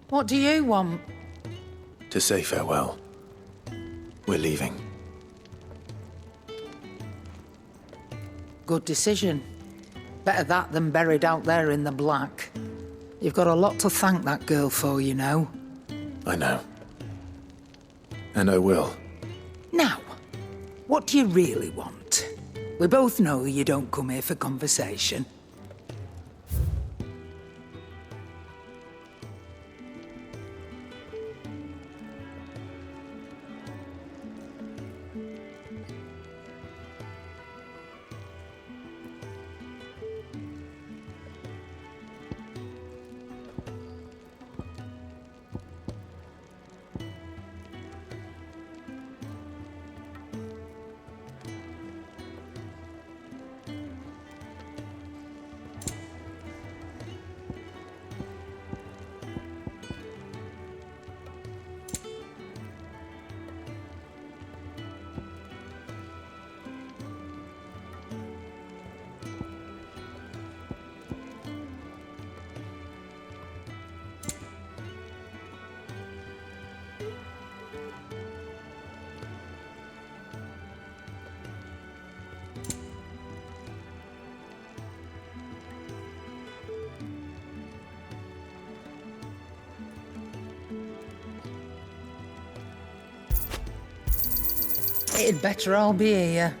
What do you want? To say farewell. We're leaving. Good decision. Better that than buried out there in the black. You've got a lot to thank that girl for, you know. I know. And I will. Now, what do you really want? We both know you don't come here for conversation. It'd better all be here.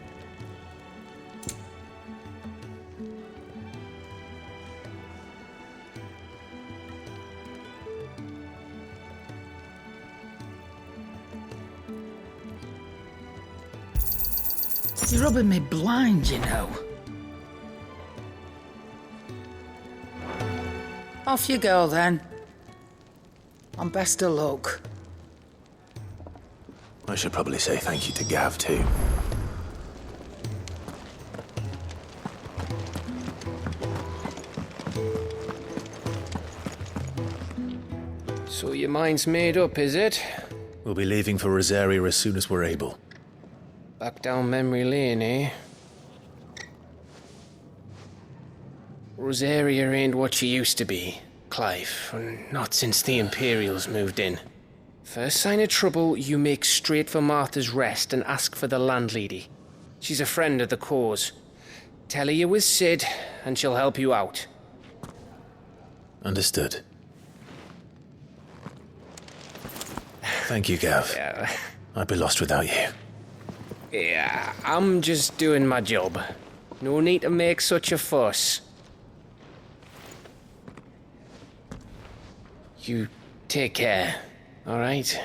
You're rubbing me blind, you know. Off you go, then. And best of luck. I should probably say thank you to Gav, too. So your mind's made up, is it? We'll be leaving for Rosaria as soon as we're able. Back down memory lane, eh? Rosaria ain't what she used to be, Clive. Not since the Imperials moved in. First sign of trouble, you make straight for Martha's Rest and ask for the landlady. She's a friend of the cause. Tell her you're with Sid, and she'll help you out. Understood. Thank you, Gav. Yeah. I'd be lost without you. Yeah, I'm just doing my job. No need to make such a fuss. You take care. All right.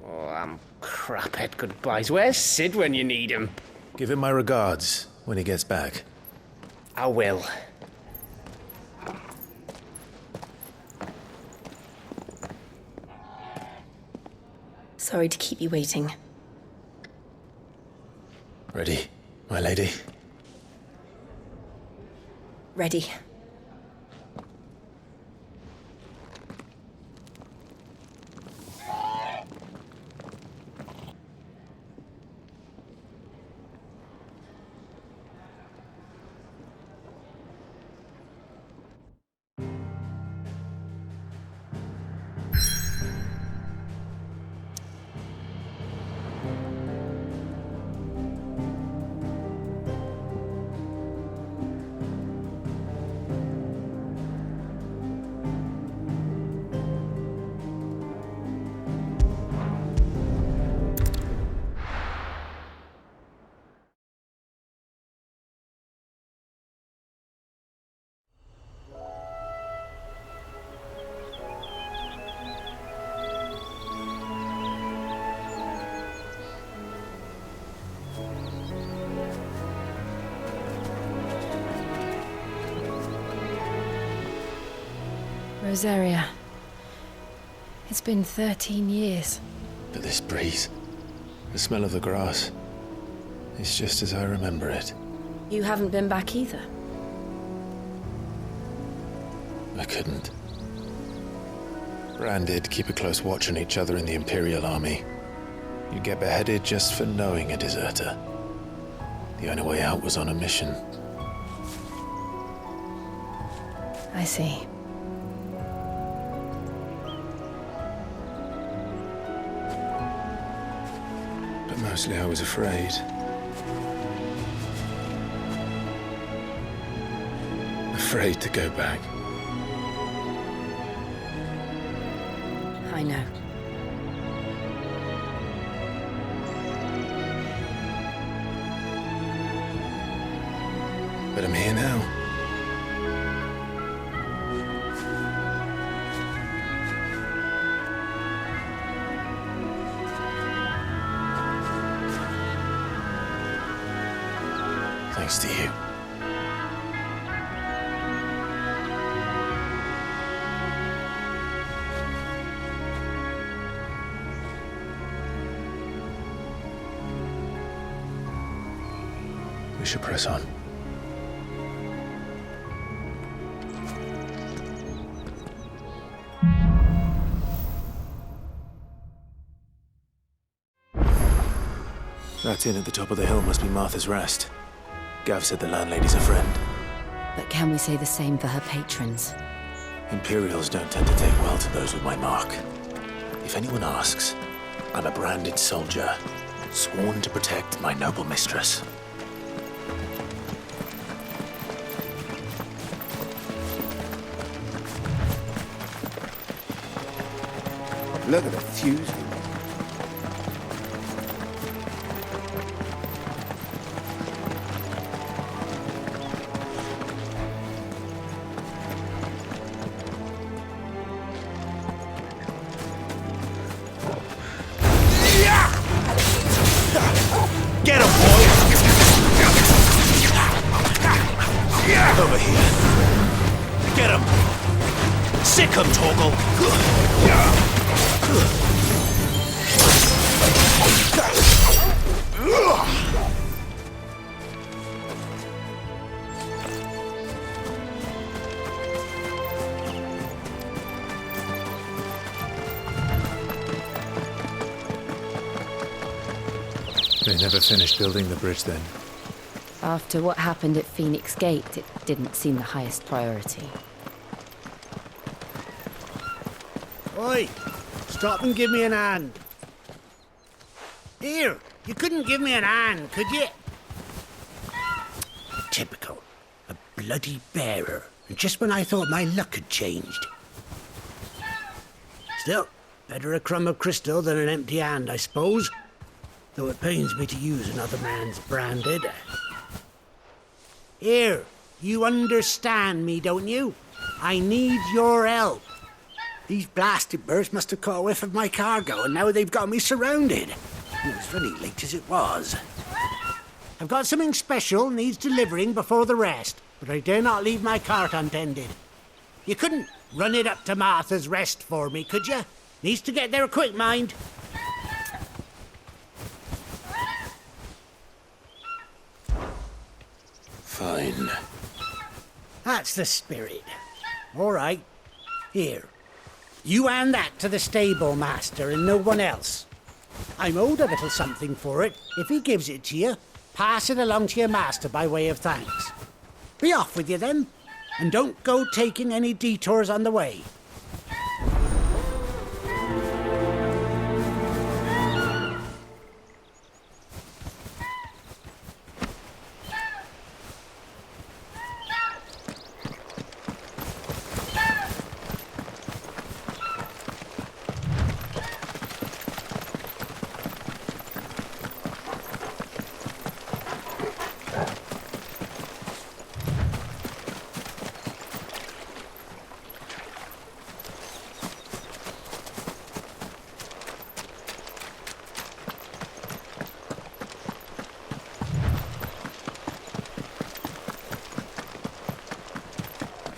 Oh, I'm crap at goodbyes. Where's Sid when you need him? Give him my regards when he gets back. I will. Sorry to keep you waiting. Ready, my lady? Ready. Rosaria. It's been 13 years. But this breeze, the smell of the grass, it's just as I remember it. You haven't been back either. I couldn't. Bran did keep a close watch on each other in the Imperial Army. You get beheaded just for knowing a deserter. The only way out was on a mission. I see. But mostly I was afraid. Afraid to go back. I know. But I'm here now. Thanks to you. We should press on. That inn at the top of the hill must be Martha's Rest. Gav said the landlady's a friend. But can we say the same for her patrons? Imperials don't tend to take well to those with my mark. If anyone asks, I'm a branded soldier, sworn to protect my noble mistress. Look at the fuse. Get him, boy! Over here. Get him! Sick him, Torgal! They never finished building the bridge then. After what happened at Phoenix Gate, it didn't seem the highest priority. Oi! Stop and give me an hand. Here, you couldn't give me an hand, could you? Typical. A bloody bearer. And just when I thought my luck had changed. Still, better a crumb of crystal than an empty hand, I suppose. Though it pains me to use another man's branded. Here, you understand me, don't you? I need your help. These blasted birds must have caught a whiff of my cargo, and now they've got me surrounded. And it was very late as it was. I've got something special needs delivering before the rest, but I dare not leave my cart untended. You couldn't run it up to Martha's Rest for me, could you? Needs to get there quick, mind. Fine. That's the spirit. All right. Here. You hand that to the stable master and no one else. I'm owed a little something for it. If he gives it to you, pass it along to your master by way of thanks. Be off with you then, and don't go taking any detours on the way.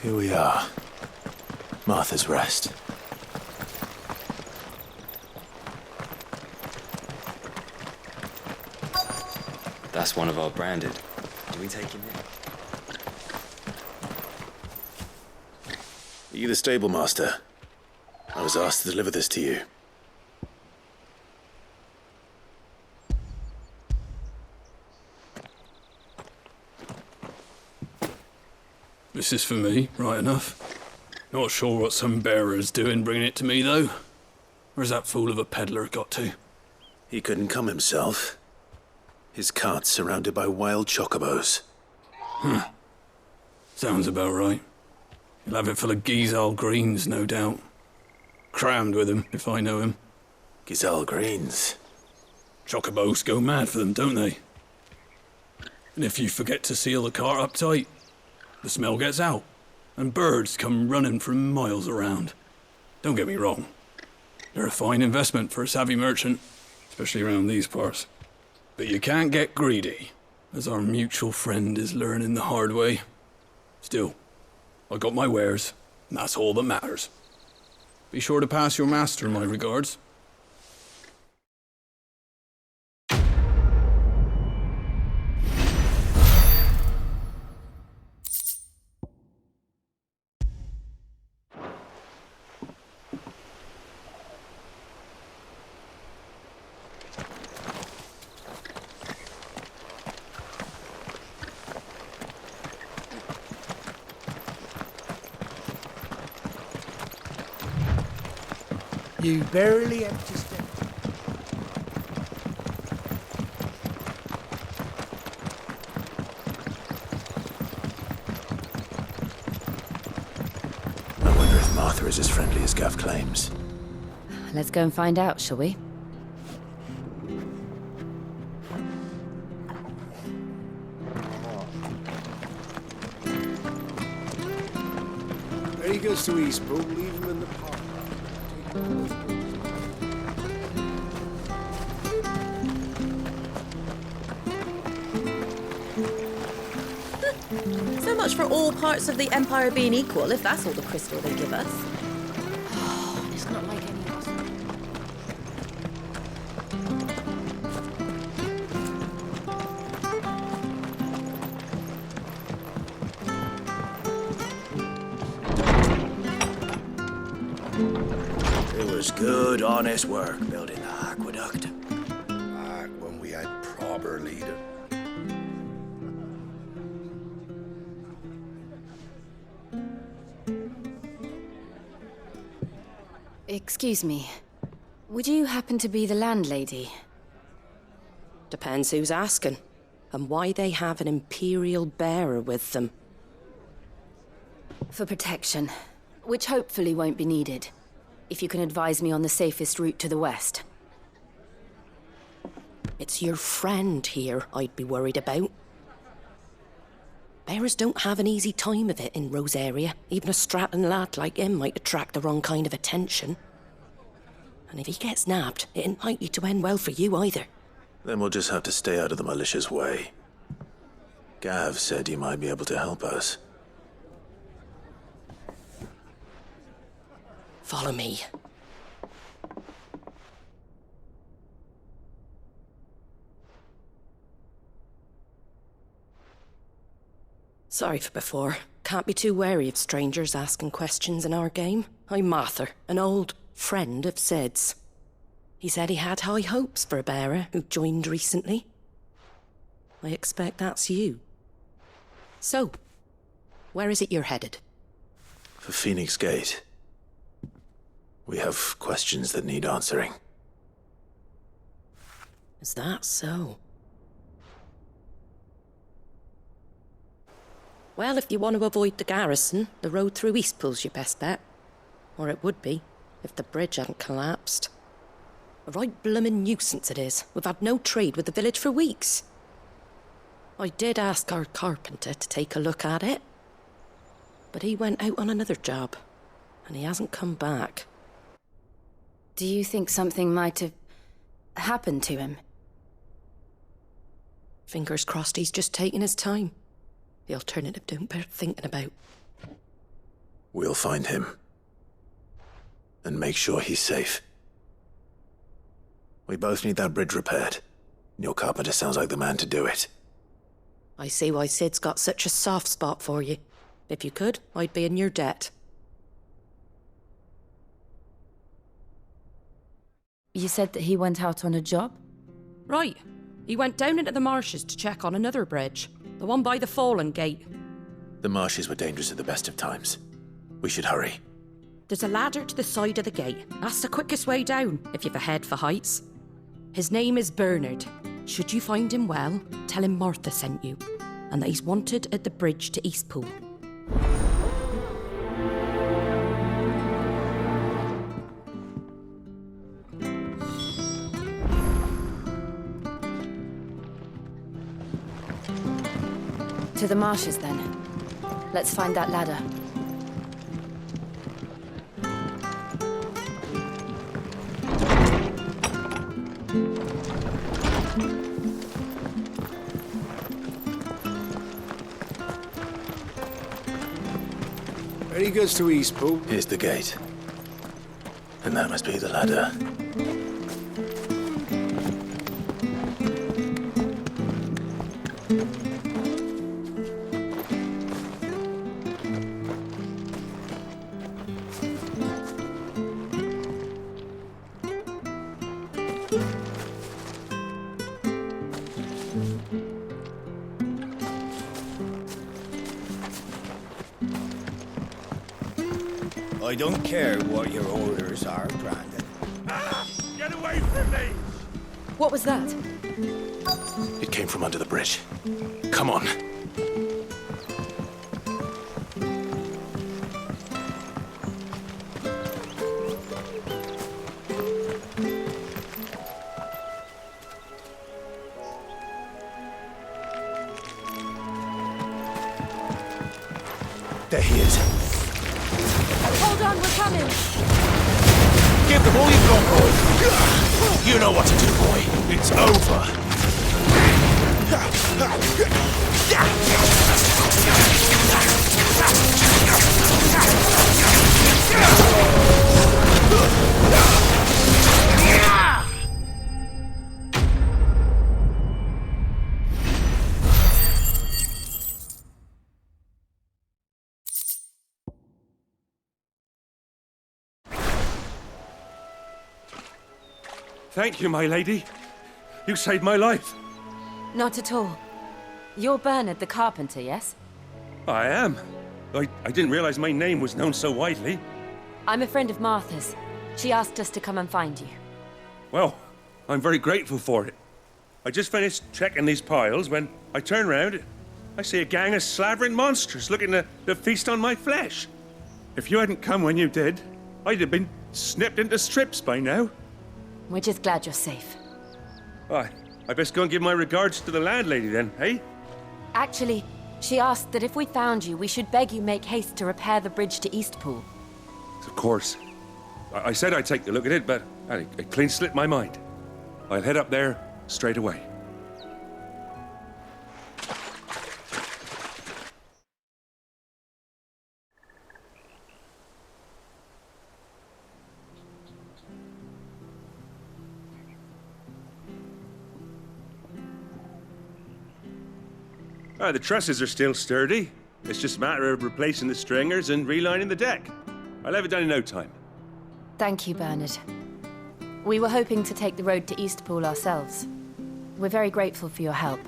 Here we are. Martha's Rest. That's one of our branded. Do we take him in? Are you the stable master? I was asked to deliver this to you. This is for me, right enough. Not sure what some bearer's doing bringing it to me, though. Where's that fool of a peddler got to? He couldn't come himself. His cart's surrounded by wild chocobos. Sounds about right. He'll have it full of Gizal greens, no doubt. Crammed with him, if I know him. Gizal greens. Chocobos go mad for them, don't they? And if you forget to seal the cart up tight, the smell gets out, and birds come running from miles around. Don't get me wrong. They're a fine investment for a savvy merchant, especially around these parts. But you can't get greedy, as our mutual friend is learning the hard way. Still, I got my wares, and that's all that matters. Be sure to pass your master my regards. You barely have to step. I wonder if Martha is as friendly as Gav claims. Let's go and find out, shall we? There he goes to Eastpool, leave him in the park. So much for all parts of the Empire being equal, if that's all the crystal they give us. It's not like any of us. It was good, honest work building the aqueduct. Back when we had proper leader. Excuse me. Would you happen to be the landlady? Depends who's asking, and why they have an Imperial bearer with them. For protection, which hopefully won't be needed. If you can advise me on the safest route to the west. It's your friend here I'd be worried about. Bearers don't have an easy time of it in Rosaria. Even a Stratton lad like him might attract the wrong kind of attention. And if he gets nabbed, it ain't likely to end well for you either. Then we'll just have to stay out of the malicious way. Gav said he might be able to help us. Follow me. Sorry for before. Can't be too wary of strangers asking questions in our game. I'm Martha, an old friend of Sid's. He said he had high hopes for a bearer who joined recently. I expect that's you. So, where is it you're headed? For Phoenix Gate. We have questions that need answering. Is that so? Well, if you want to avoid the garrison, the road through Eastpool's your best bet. Or it would be, if the bridge hadn't collapsed. A right bloomin' nuisance it is. We've had no trade with the village for weeks. I did ask our carpenter to take a look at it. But he went out on another job, and he hasn't come back. Do you think something might have happened to him? Fingers crossed he's just taking his time. The alternative don't bear thinking about. We'll find him. And make sure he's safe. We both need that bridge repaired. Your carpenter sounds like the man to do it. I see why Sid's got such a soft spot for you. If you could, I'd be in your debt. You said that he went out on a job? Right. He went down into the marshes to check on another bridge. The one by the Fallen Gate. The marshes were dangerous at the best of times. We should hurry. There's a ladder to the side of the gate. That's the quickest way down, if you've a head for heights. His name is Bernard. Should you find him well, tell him Martha sent you, and that he's wanted at the bridge to Eastpool. To the marshes, then. Let's find that ladder. Ready goes to Eastpool. Here's the gate. And that must be the ladder. I don't care what your orders are, Brandon. Get away from me! What was that? It came from under the bridge. Come on. There he is. Hold on, we're coming! Give them all you've got, boy. You know what to do, boy. It's over. Thank you, my lady. You saved my life. Not at all. You're Bernard the carpenter, yes? I am. I didn't realize my name was known so widely. I'm a friend of Martha's. She asked us to come and find you. Well, I'm very grateful for it. I just finished checking these piles when I turn around. I see a gang of slavering monsters looking to feast on my flesh. If you hadn't come when you did, I'd have been snipped into strips by now. We're just glad you're safe. I best go and give my regards to the landlady then, eh? Actually, she asked that if we found you, we should beg you make haste to repair the bridge to Eastpool. Of course. I said I'd take a look at it, but it clean slipped my mind. I'll head up there straight away. The trusses are still sturdy. It's just a matter of replacing the stringers and relining the deck. I'll have it done in no time. Thank you, Bernard. We were hoping to take the road to Eastpool ourselves. We're very grateful for your help.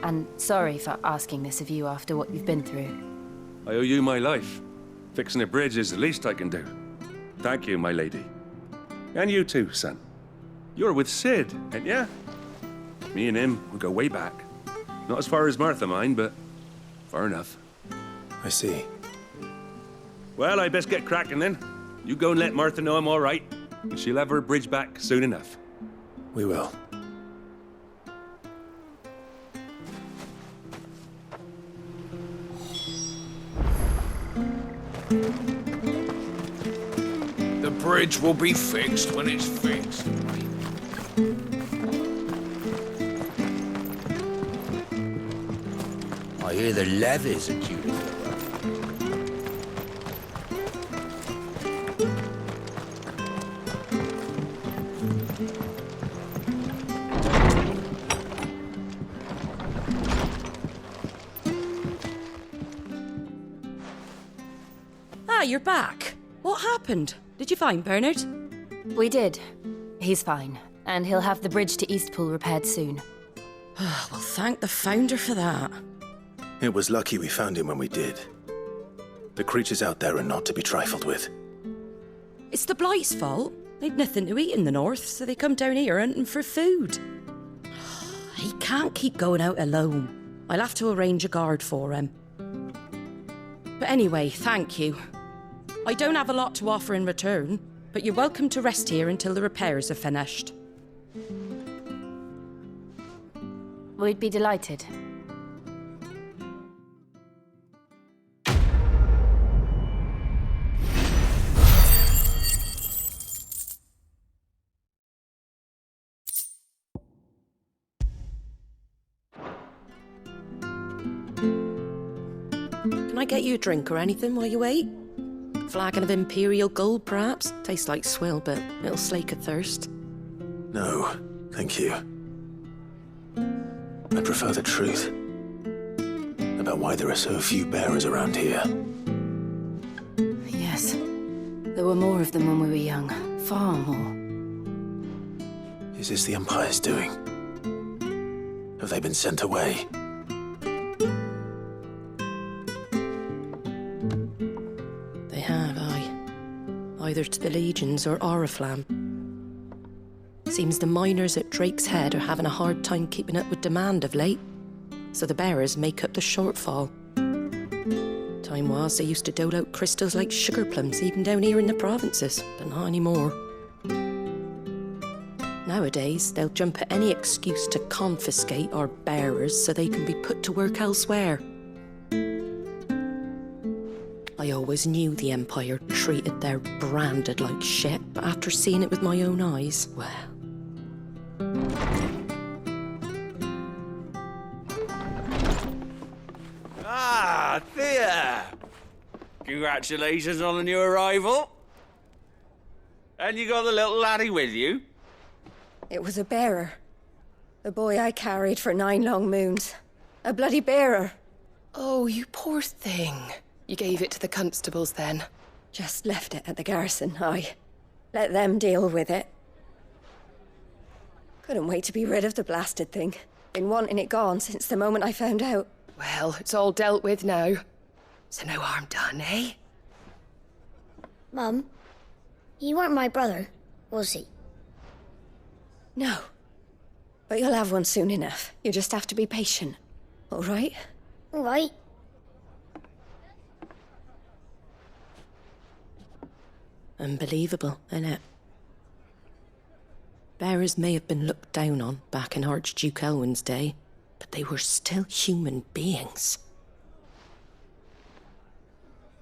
And sorry for asking this of you after what you've been through. I owe you my life. Fixing a bridge is the least I can do. Thank you, my lady. And you too, son. You're with Sid, ain't ya? Me and him, we go way back. Not as far as Martha, mind, but far enough. I see. Well, I best get cracking then. You go and let Martha know I'm all right, and she'll have her bridge back soon enough. We will. The bridge will be fixed when it's fixed. I hear the levies are due to go up. Ah, you're back. What happened? Did you find Bernard? We did. He's fine, and he'll have the bridge to Eastpool repaired soon. Well, thank the Founder for that. It was lucky we found him when we did. The creatures out there are not to be trifled with. It's the Blight's fault. They'd nothing to eat in the north, so they come down here hunting for food. He can't keep going out alone. I'll have to arrange a guard for him. But anyway, thank you. I don't have a lot to offer in return, but you're welcome to rest here until the repairs are finished. We'd be delighted. Can I get you a drink or anything while you wait? Flagon of Imperial Gold, perhaps? Tastes like swill, but it'll slake a thirst. No, thank you. I prefer the truth about why there are so few bearers around here. Yes. There were more of them when we were young. Far more. Is this the Empire's doing? Have they been sent away? They have, aye. Either to the Legions or Oriflamme. Seems the miners at Drake's Head are having a hard time keeping up with demand of late, so the bearers make up the shortfall. Time was they used to dole out crystals like sugar plums even down here in the provinces, but not anymore. Nowadays, they'll jump at any excuse to confiscate our bearers so they can be put to work elsewhere. I always knew the Empire treated their branded like shit, but after seeing it with my own eyes, well... Ah, Thea! Congratulations on the new arrival. And you got the little laddie with you? It was a bearer. The boy I carried for 9 long moons. A bloody bearer. Oh, you poor thing. You gave it to the constables then? Just left it at the garrison, aye. Let them deal with it. Couldn't wait to be rid of the blasted thing. Been wanting it gone since the moment I found out. Well, it's all dealt with now. So no harm done, eh? Mum, you weren't my brother, was he? No. But you'll have one soon enough. You just have to be patient. All right? All right. Unbelievable, innit? Bearers may have been looked down on back in Archduke Elwin's day, but they were still human beings.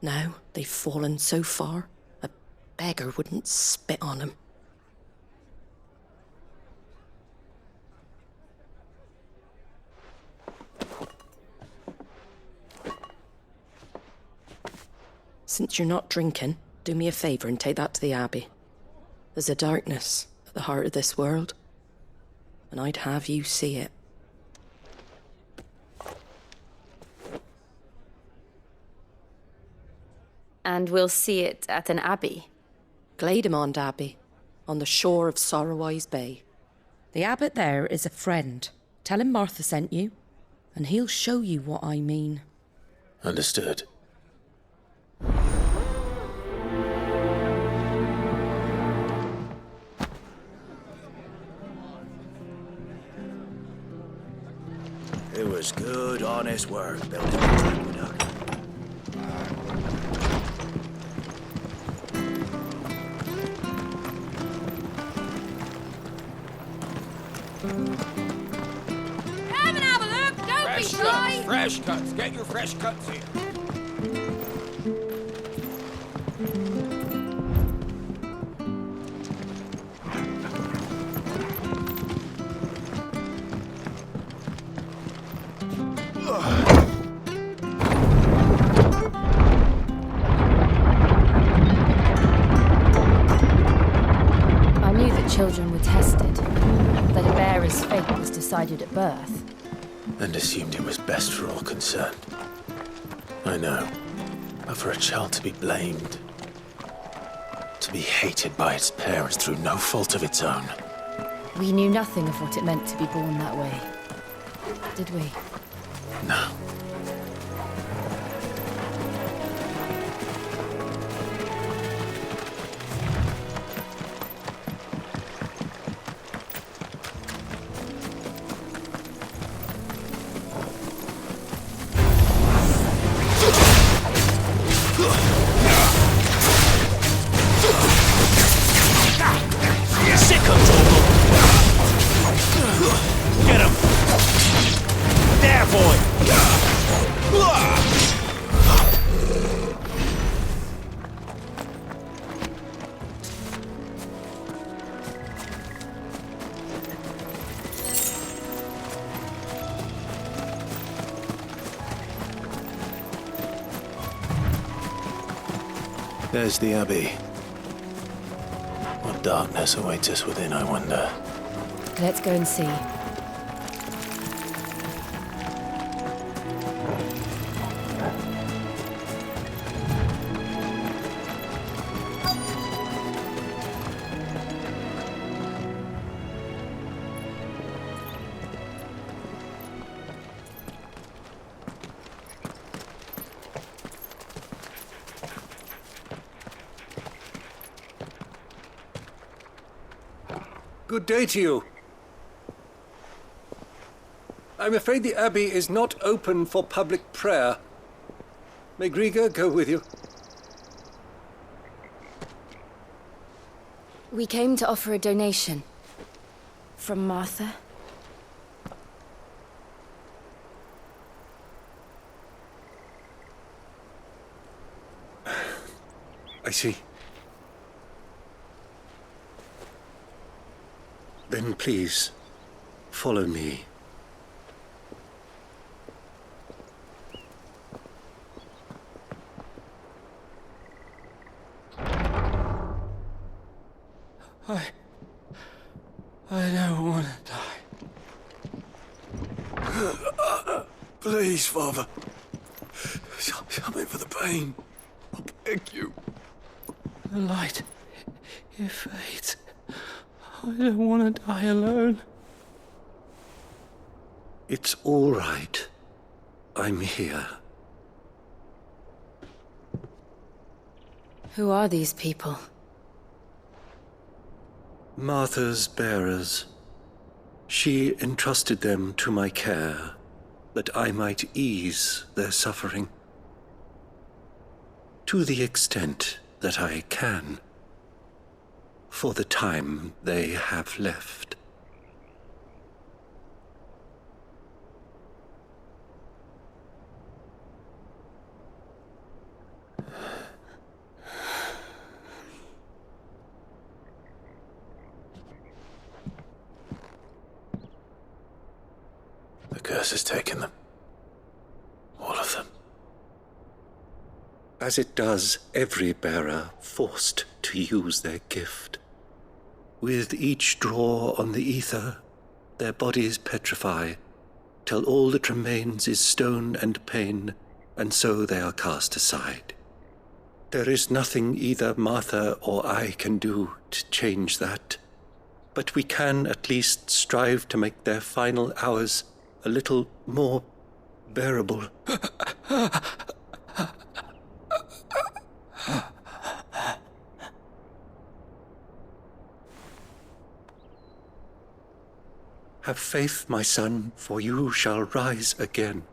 Now they've fallen so far, a beggar wouldn't spit on them. Since you're not drinking, do me a favour and take that to the Abbey. There's a darkness at the heart of this world, and I'd have you see it. And we'll see it at an abbey? Glademond Abbey, on the shore of Sorrowwise Bay. The abbot there is a friend. Tell him Martha sent you, and he'll show you what I mean. Understood. It was good, honest work building the aqueduct. Come and have a look, don't be shy! Fresh cuts, get your fresh cuts here. I knew that children were tested, that a bearer's fate was decided at birth. And assumed it was best for all concerned. I know. But for a child to be blamed, to be hated by its parents through no fault of its own. We knew nothing of what it meant to be born that way, did we? No. There's the Abbey. What darkness awaits us within, I wonder? Let's go and see. Good day to you. I'm afraid the Abbey is not open for public prayer. May Griga go with you? We came to offer a donation. From Martha. I see. Then please, follow me. I don't want to die. Please, Father. Help me for the pain. I beg you. The light, it fades. I don't want to die alone. It's all right. I'm here. Who are these people? Martha's bearers. She entrusted them to my care, that I might ease their suffering. To the extent that I can. For the time they have left. The curse has taken them. All of them. As it does every bearer forced to use their gift. With each draw on the ether, their bodies petrify, till all that remains is stone and pain, and so they are cast aside. There is nothing either Martha or I can do to change that, but we can at least strive to make their final hours a little more bearable. Have faith, my son, for you shall rise again,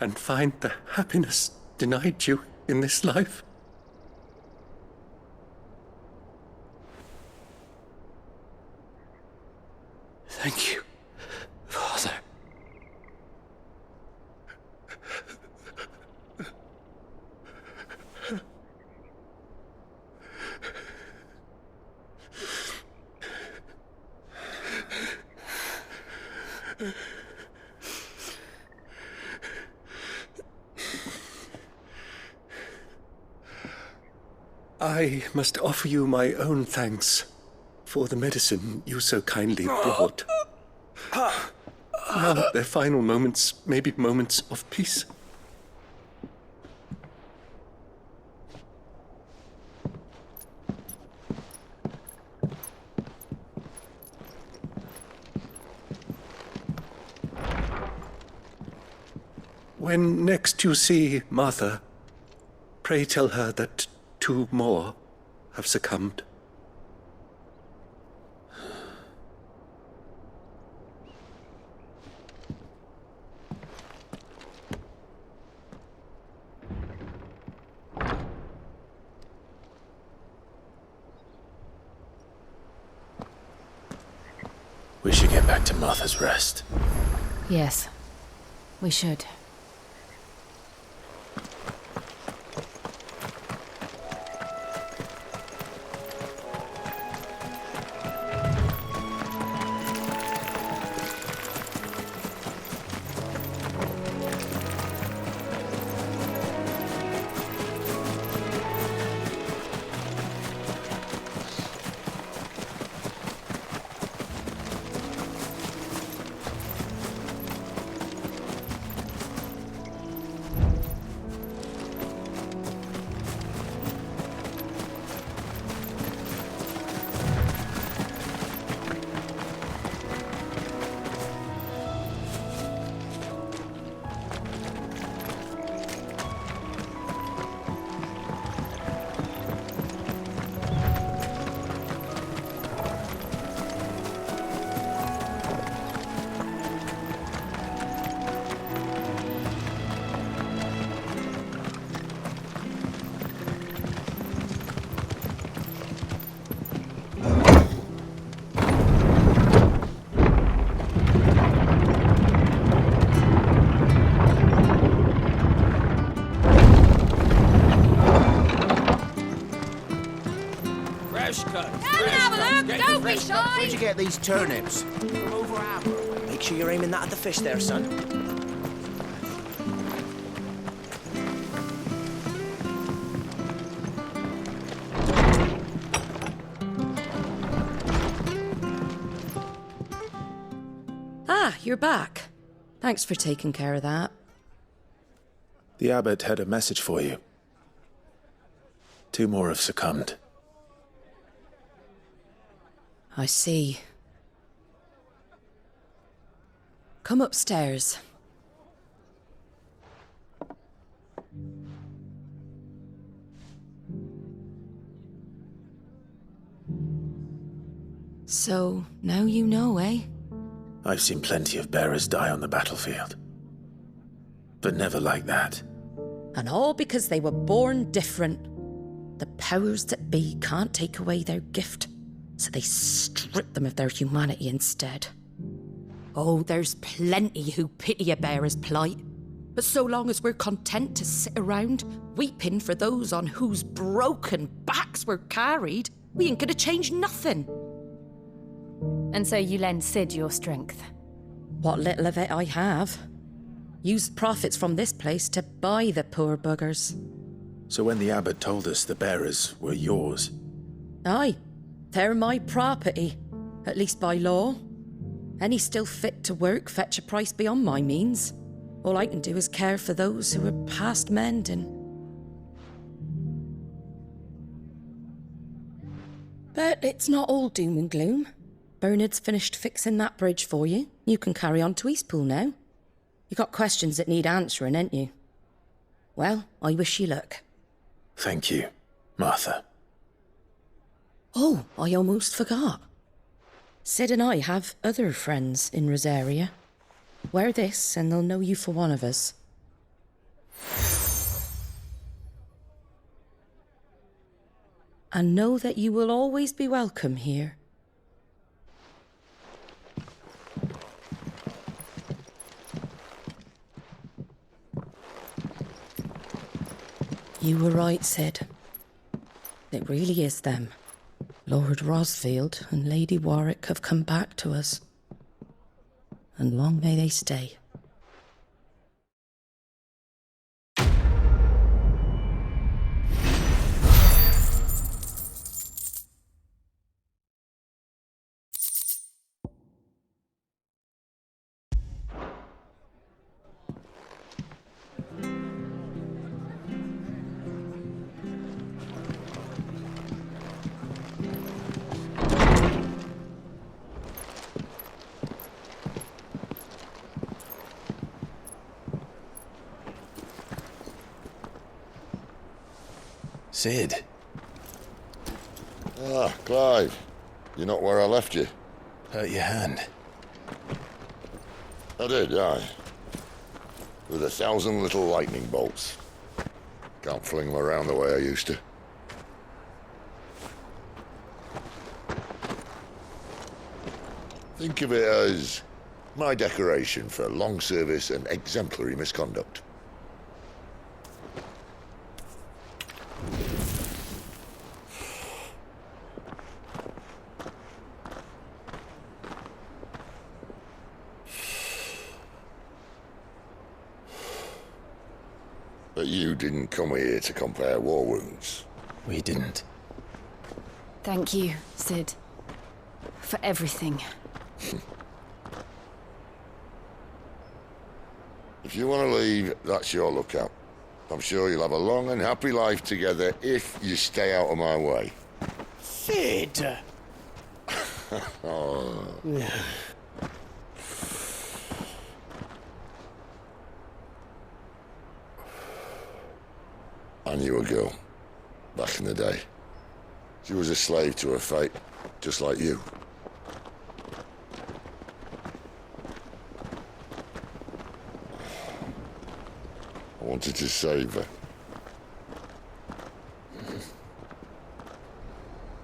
and find the happiness denied you in this life. Thank you, Father. I must offer you my own thanks for the medicine you so kindly brought. Now their final moments may be moments of peace. When next you see Martha, pray tell her that 2 more have succumbed. We should get back to Martha's Rest. Yes, we should. get these turnips? From over Abra. Make sure you're aiming that at the fish there, son. Ah, you're back. Thanks for taking care of that. The abbot had a message for you. 2 more have succumbed. I see. Come upstairs. So, now you know, eh? I've seen plenty of bearers die on the battlefield. But never like that. And all because they were born different. The powers that be can't take away their gift, so they strip them of their humanity instead. Oh, there's plenty who pity a bearer's plight. But so long as we're content to sit around, weeping for those on whose broken backs we're carried, we ain't gonna change nothing. And so you lend Sid your strength? What little of it I have. Use profits from this place to buy the poor buggers. So when the abbot told us the bearers were yours... Aye, they're my property, at least by law. Any still fit to work fetch a price beyond my means. All I can do is care for those who are past mending. But it's not all doom and gloom. Bernard's finished fixing that bridge for you. You can carry on to Eastpool now. You got questions that need answering, ain't you? Well, I wish you luck. Thank you, Martha. Oh, I almost forgot. Sid and I have other friends in Rosaria. Wear this and they'll know you for one of us. And know that you will always be welcome here. You were right, Sid. It really is them. Lord Rosfield and Lady Warwick have come back to us. And long may they stay. Sid. Ah, Clive. You're not where I left you. Hurt your hand. I did, aye. With 1,000 little lightning bolts. Can't fling them around the way I used to. Think of it as my decoration for long service and exemplary misconduct. But you didn't come here to compare war wounds. We didn't. Thank you, Sid. For everything. If you want to leave, that's your lookout. I'm sure you'll have a long and happy life together if you stay out of my way. Sid! Oh. I knew a girl, back in the day. She was a slave to her fate, just like you. I wanted to save her.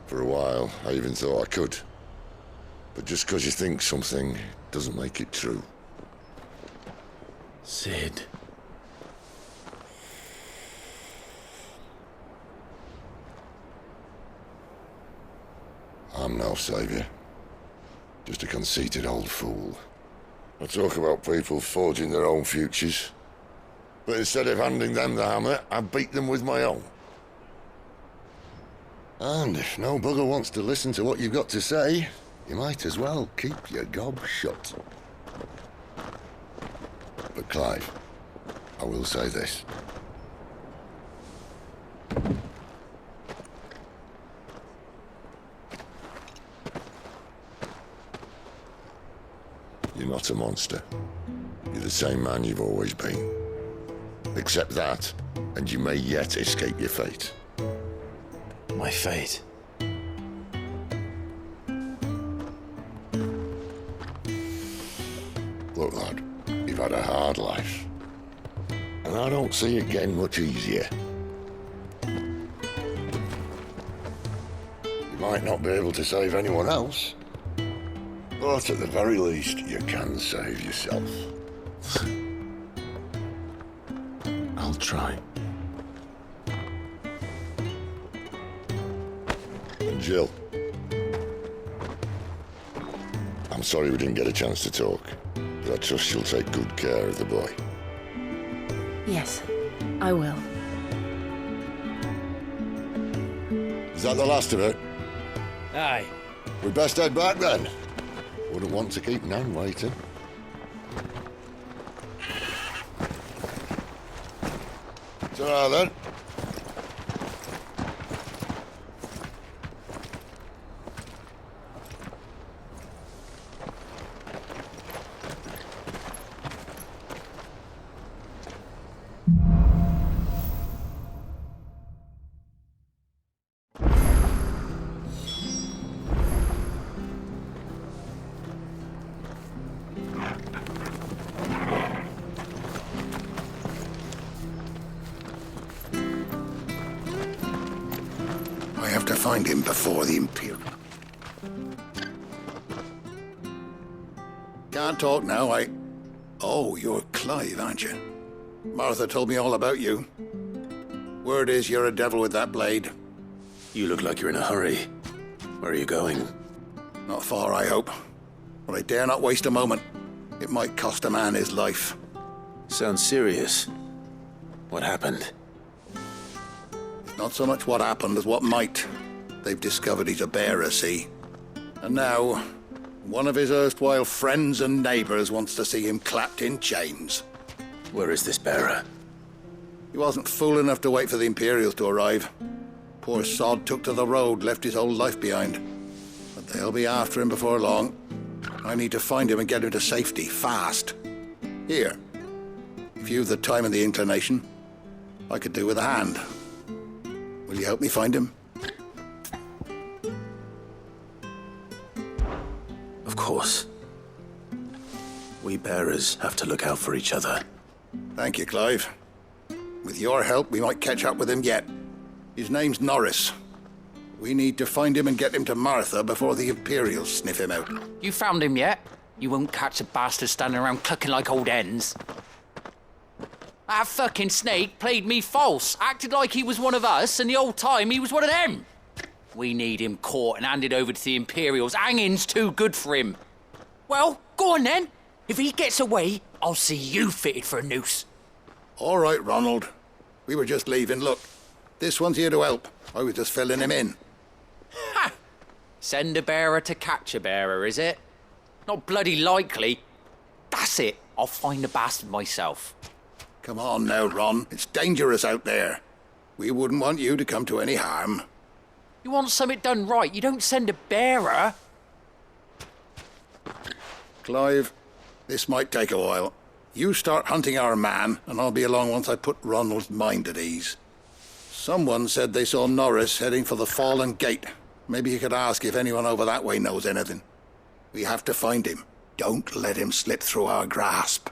For a while, I even thought I could. But just because you think something doesn't make it true. Sid. I'm no savior. Just a conceited old fool. I talk about people forging their own futures. But instead of handing them the hammer, I beat them with my own. And if no bugger wants to listen to what you've got to say, you might as well keep your gob shut. But Clive, I will say this. You're not a monster. You're the same man you've always been. Accept that, and you may yet escape your fate. My fate? Look, lad, you've had a hard life. And I don't see it getting much easier. You might not be able to save anyone else, but at the very least, you can save yourself. I'll try. And Jill, I'm sorry we didn't get a chance to talk, but I trust you'll take good care of the boy. Yes, I will. Is that the last of it? Aye. We'd best head back then. Wouldn't want to keep Nan waiting. Ta-ra then. I have to find him before the Imperial. Can't talk now, Oh, you're Clive, aren't you? Martha told me all about you. Word is you're a devil with that blade. You look like you're in a hurry. Where are you going? Not far, I hope. But I dare not waste a moment. It might cost a man his life. Sounds serious. What happened? Not so much what happened as what might. They've discovered he's a bearer, see? And now, one of his erstwhile friends and neighbors wants to see him clapped in chains. Where is this bearer? He wasn't fool enough to wait for the Imperials to arrive. Poor sod took to the road, left his whole life behind. But they'll be after him before long. I need to find him and get him to safety, fast. Here, if you've the time and the inclination, I could do with a hand. Will you help me find him? Of course. We bearers have to look out for each other. Thank you, Clive. With your help, we might catch up with him yet. His name's Norris. We need to find him and get him to Martha before the Imperials sniff him out. You found him yet? You won't catch a bastard standing around clucking like old hens. That fucking snake played me false, acted like he was one of us, and the whole time he was one of them. We need him caught and handed over to the Imperials. Hanging's too good for him. Well, go on then. If he gets away, I'll see you fitted for a noose. All right, Ronald. We were just leaving. Look, this one's here to help. I was just filling him in. Ha! Send a bearer to catch a bearer, is it? Not bloody likely. That's it. I'll find the bastard myself. Come on now, Ron. It's dangerous out there. We wouldn't want you to come to any harm. You want something done right, you don't send a bearer. Clive, this might take a while. You start hunting our man, and I'll be along once I put Ronald's mind at ease. Someone said they saw Norris heading for the Fallen Gate. Maybe you could ask if anyone over that way knows anything. We have to find him. Don't let him slip through our grasp.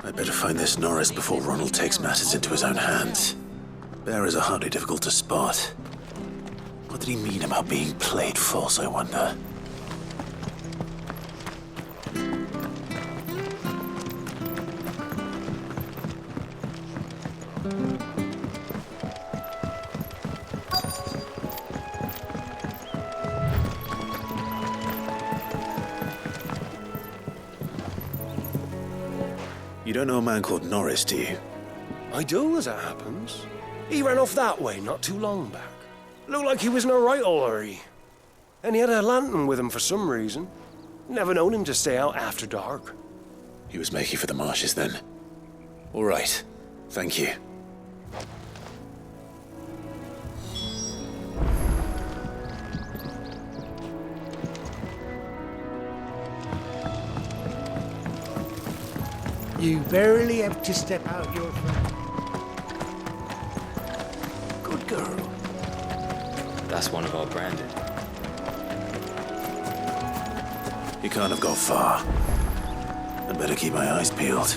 I'd better find this Norris before Ronald takes matters into his own hands. Bearers are hardly difficult to spot. What did he mean about being played false, I wonder? don't know a man called Norris, do you? I do, as it happens. He ran off that way not too long back. Looked like he was in a right old hurry. And he had a lantern with him for some reason. Never known him to stay out after dark. He was making for the marshes then. All right. Thank you. You barely have to step out your front. Good girl. That's one of our branded. He can't have got far. I'd better keep my eyes peeled.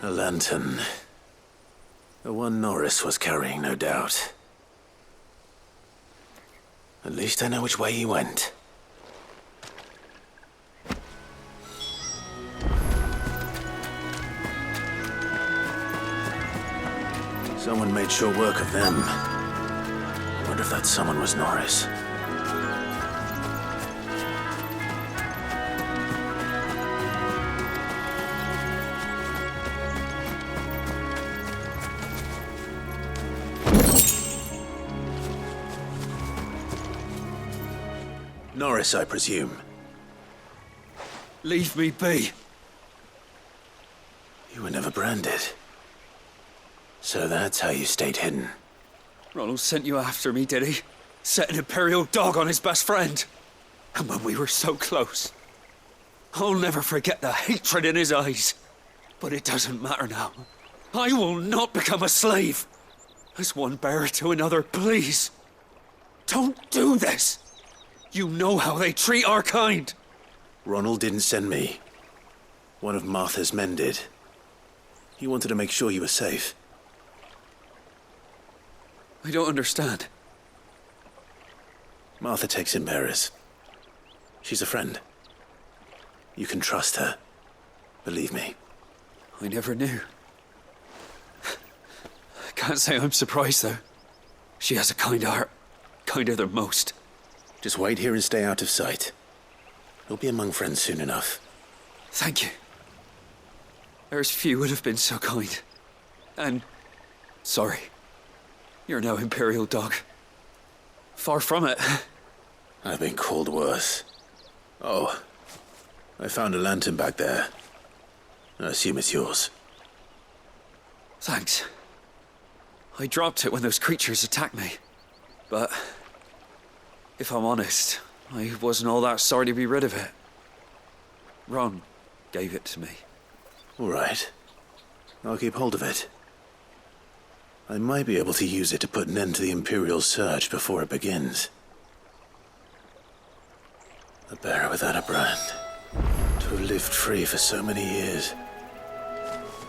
A lantern. The one Norris was carrying, no doubt. At least I know which way he went. Someone made sure work of them. I wonder if that someone was Norris. Norris, I presume. Leave me be. You were never branded. So that's how you stayed hidden. Ronald sent you after me, did he? Set an Imperial dog on his best friend. And when we were so close. I'll never forget the hatred in his eyes. But it doesn't matter now. I will not become a slave. As one bearer to another, please. Don't do this. You know how they treat our kind. Ronald didn't send me. One of Martha's men did. He wanted to make sure you were safe. I don't understand. Martha takes in bearers. She's a friend. You can trust her. Believe me. I never knew. I can't say I'm surprised, though. She has a kind heart. Kinder than most. Just wait here and stay out of sight. You'll be among friends soon enough. Thank you. There's few would have been so kind. And sorry. You're no Imperial dog. Far from it. I've been called worse. Oh, I found a lantern back there. I assume it's yours. Thanks. I dropped it when those creatures attacked me. But if I'm honest, I wasn't all that sorry to be rid of it. Ron gave it to me. All right. I'll keep hold of it. I might be able to use it to put an end to the Imperial surge before it begins. A bearer without a brand. To have lived free for so many years.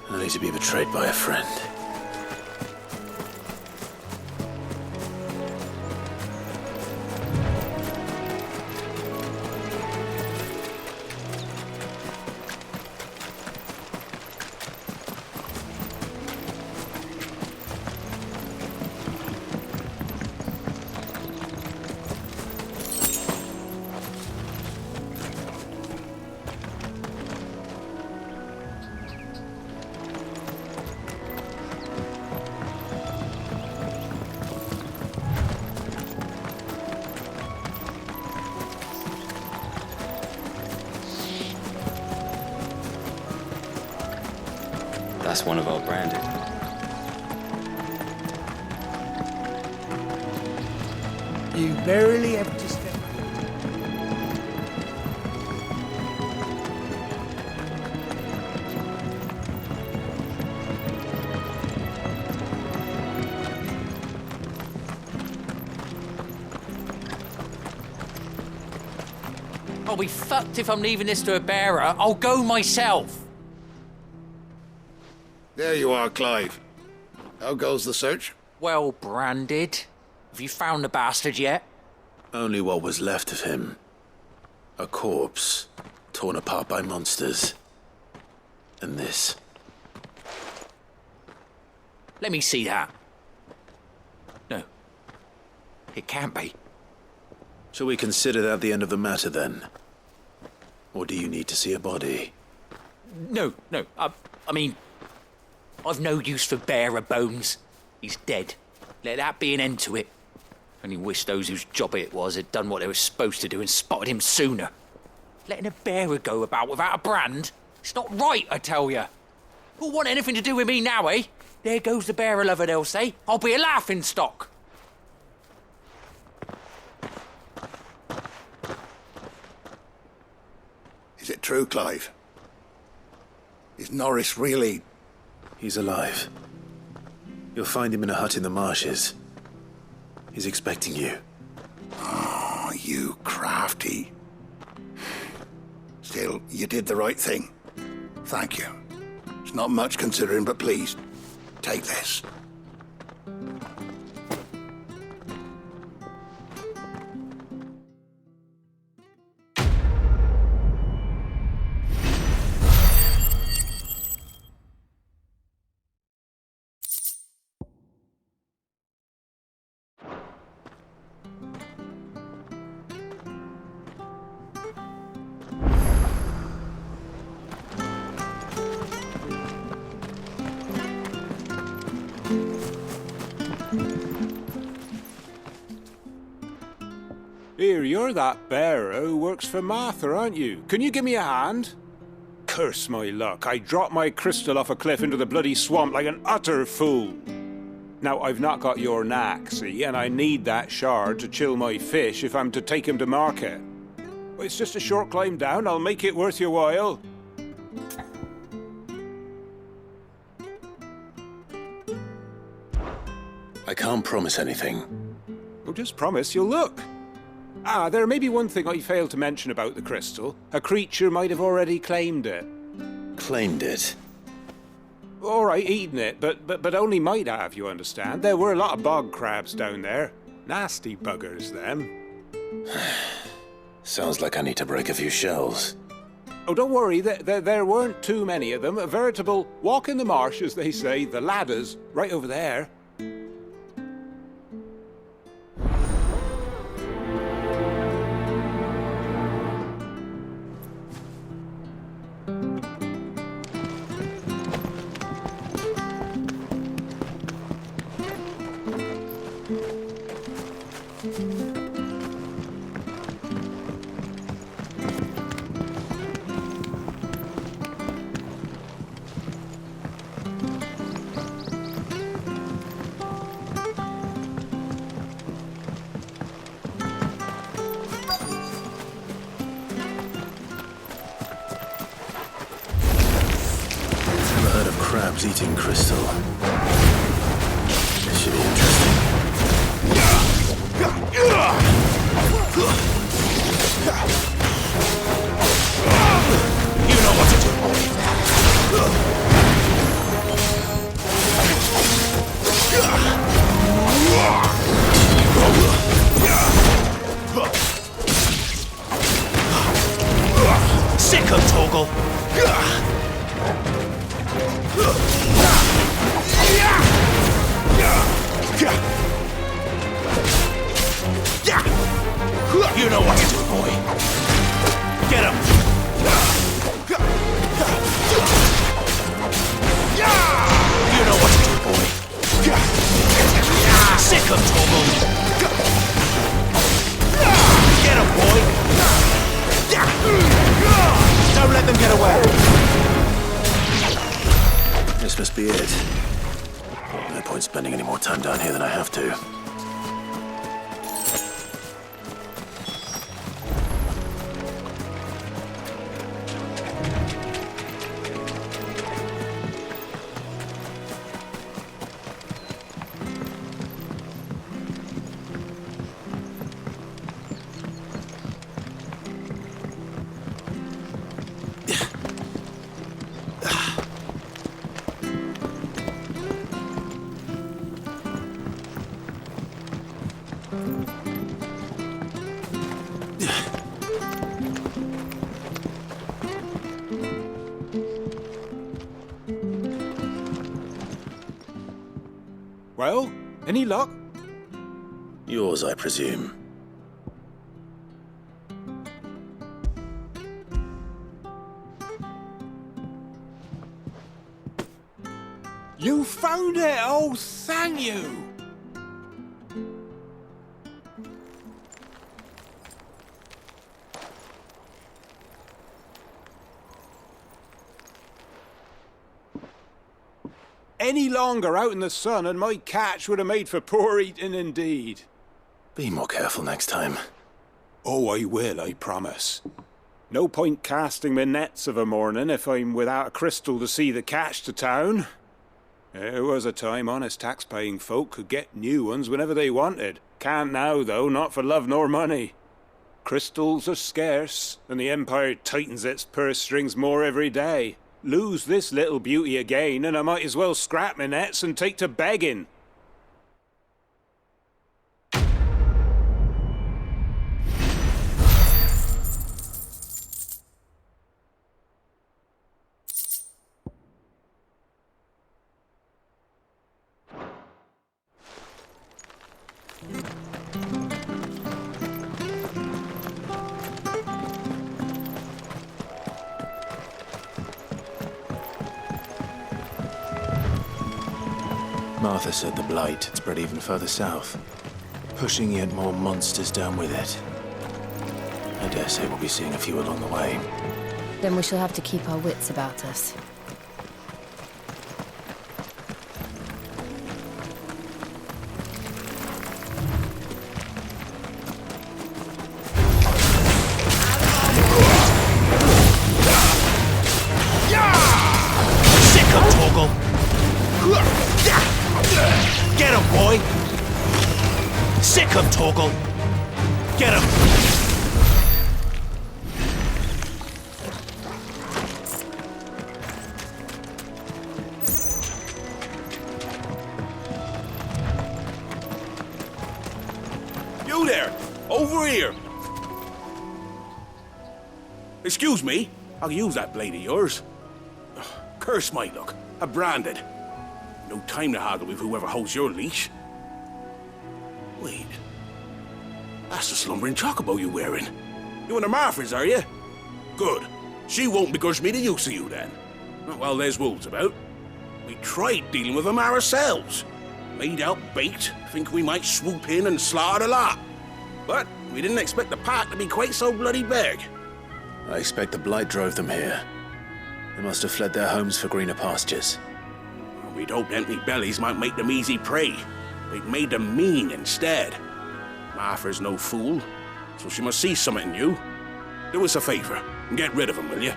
Only to be betrayed by a friend. That's one of our branded. You barely have to step. I'll be fucked if I'm leaving this to a bearer. I'll go myself. There you are, Clive. How goes the search? Well branded. Have you found the bastard yet? Only what was left of him. A corpse, torn apart by monsters. than this. Let me see that. No. It can't be. Shall we consider that the end of the matter, then? Or do you need to see a body? No. I mean, I've no use for bearer bones. He's dead. Let that be an end to it. Only wish those whose job it was had done what they were supposed to do and spotted him sooner. Letting a bearer go about without a brand? It's not right, I tell you. Who'll want anything to do with me now, eh? There goes the bearer lover, they'll say. I'll be a laughingstock. Is it true, Clive? Is Norris really... He's alive. You'll find him in a hut in the marshes. He's expecting you. Oh, you crafty. Still, you did the right thing. Thank you. It's not much considering, but please, take this. Here, you're that bearer who works for Martha, aren't you? Can you give me a hand? Curse my luck, I dropped my crystal off a cliff into the bloody swamp like an utter fool. Now, I've not got your knack, see, and I need that shard to chill my fish if I'm to take him to market. It's just a short climb down, I'll make it worth your while. I can't promise anything. Well, just promise you'll look. Ah, there may be one thing I failed to mention about the crystal. A creature might have already claimed it. Claimed it? All right, eaten it, but only might have, you understand. There were a lot of bog crabs down there. Nasty buggers, them. Sounds like I need to break a few shells. Oh, don't worry, there weren't too many of them. A veritable walk in the marsh, as they say, the ladders, right over there. Crabs eating crystal. This should be interesting. You know what to do, boy. Sick of Toggle. You know what to do, boy. Get him. You know what to do, boy. Sick of Toggle. Get him, boy. Don't let them get away. This must be it. No point spending any more time down here than I have to. Well, any luck? Yours, I presume. You found it! Oh, thank you! Any longer out in the sun and my catch would have made for poor eating indeed. Be more careful next time. Oh, I will, I promise. No point casting my nets of a morning if I'm without a crystal to see the catch to town. There was a time honest tax-paying folk could get new ones whenever they wanted. Can't now, though, not for love nor money. Crystals are scarce, and the Empire tightens its purse strings more every day. Lose this little beauty again, and I might as well scrap my nets and take to begging. Martha said the blight had spread even further south, pushing yet more monsters down with it. I dare say we'll be seeing a few along the way. Then we shall have to keep our wits about us. Sick of Torgal! Get him, boy! Sick of Torgal! Get him! You there! Over here! Excuse me, I'll use that blade of yours. Ugh, curse my luck. I'm branded. No time to haggle with whoever holds your leash. Wait. That's the slumbering chocobo you're wearing. You and the Marthas, are you? Good. She won't begrudge me the use of you, then. Not while there's wolves about. We tried dealing with them ourselves. Made out bait, think we might swoop in and slaughter the lot. But we didn't expect the pack to be quite so bloody big. I expect the blight drove them here. They must have fled their homes for greener pastures. We'd hoped empty bellies might make them easy prey. We'd made them mean instead. Martha's no fool, so she must see something in you. Do us a favor and get rid of them, will you?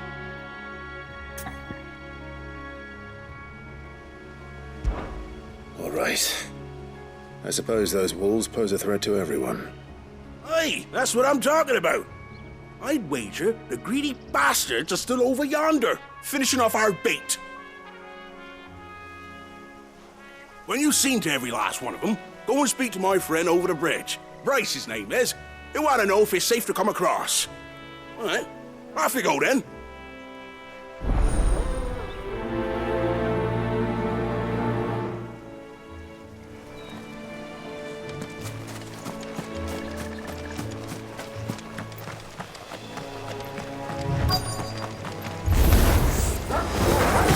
All right. I suppose those wolves pose a threat to everyone. Aye, that's what I'm talking about. I'd wager the greedy bastards are still over yonder, finishing off our bait. When you've seen to every last one of them, go and speak to my friend over the bridge. Bryce, his name is. He'll want to know if it's safe to come across. All right, off you go then.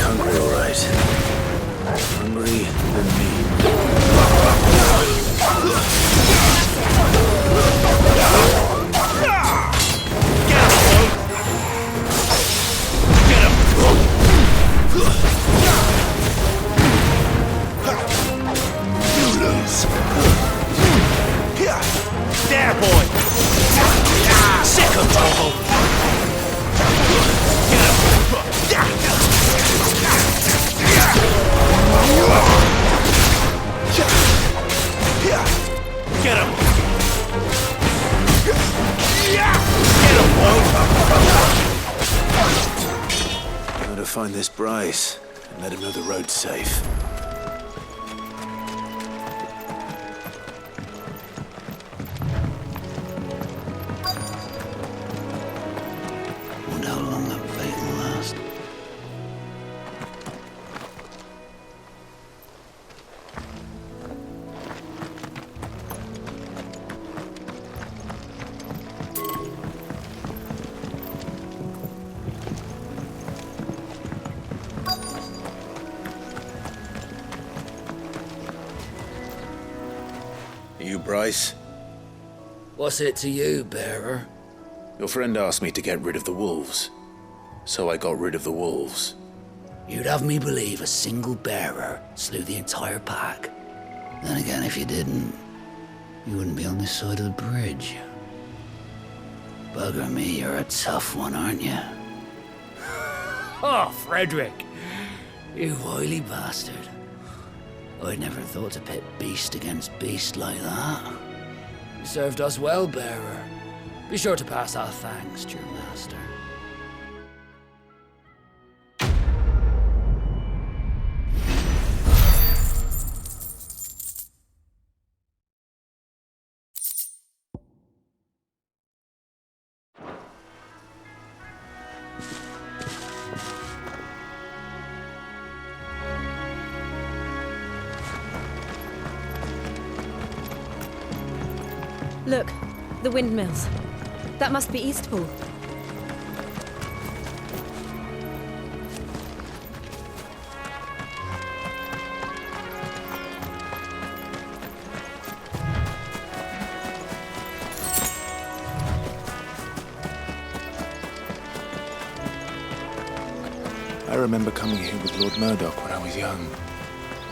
Hungry, all right. Hungry and mean. There, boy! Sick of trouble! Get him! Get him, boy! Gotta find this Bryce and let him know the road's safe. Wonder how long that fight will last. Bryce. What's it to you, bearer? Your friend asked me to get rid of the wolves, so I got rid of the wolves. You'd have me believe a single bearer slew the entire pack. Then again, if you didn't, you wouldn't be on this side of the bridge. Bugger me, you're a tough one, aren't you? Oh, Frederick! You wily bastard. I'd never thought to pit beast against beast like that. You served us well, bearer. Be sure to pass our thanks to your master. Look, the windmills. That must be Eastpool. I remember coming here with Lord Murdoch when I was young.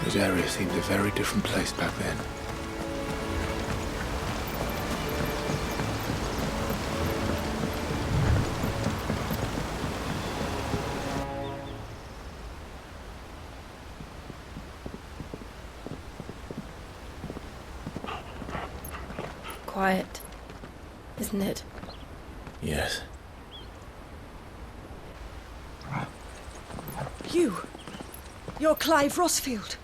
This area seemed a very different place back then. Quiet, isn't it? Yes. You're Clive Rossfield.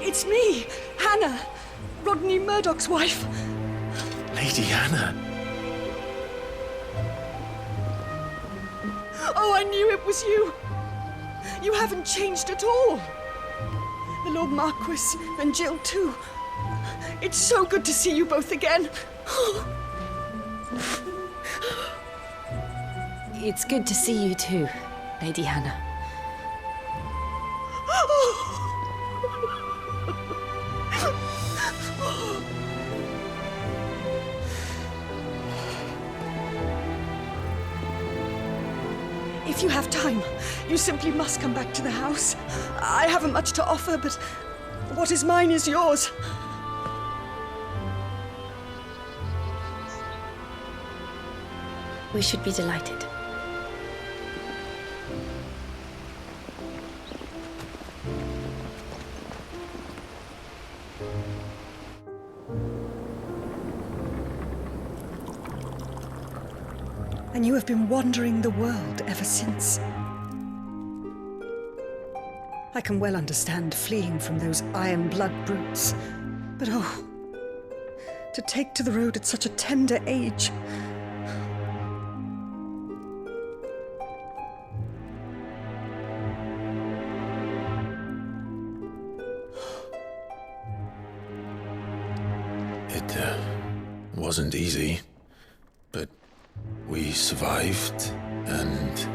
It's me, Hannah, Rodney Murdoch's wife. Lady Hannah. Oh, I knew it was you. You haven't changed at all. The Lord Marquis and Jill too. It's so good to see you both again. It's good to see you too, Lady Hannah. If you have time, you simply must come back to the house. I haven't much to offer, but what is mine is yours. We should be delighted. And you have been wandering the world ever since. I can well understand fleeing from those iron blood brutes, but oh, to take to the road at such a tender age. It wasn't easy, but we survived, and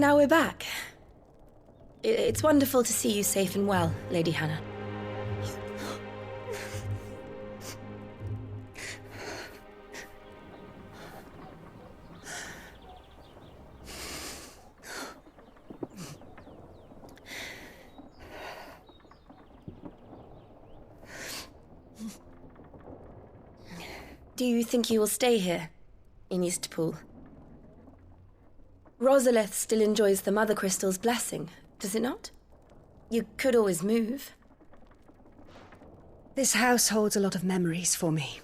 now we're back. It's wonderful to see you safe and well, Lady Hannah. Do you think you will stay here, in Eastpool? Rosalith still enjoys the Mother Crystal's blessing, does it not? You could always move. This house holds a lot of memories for me.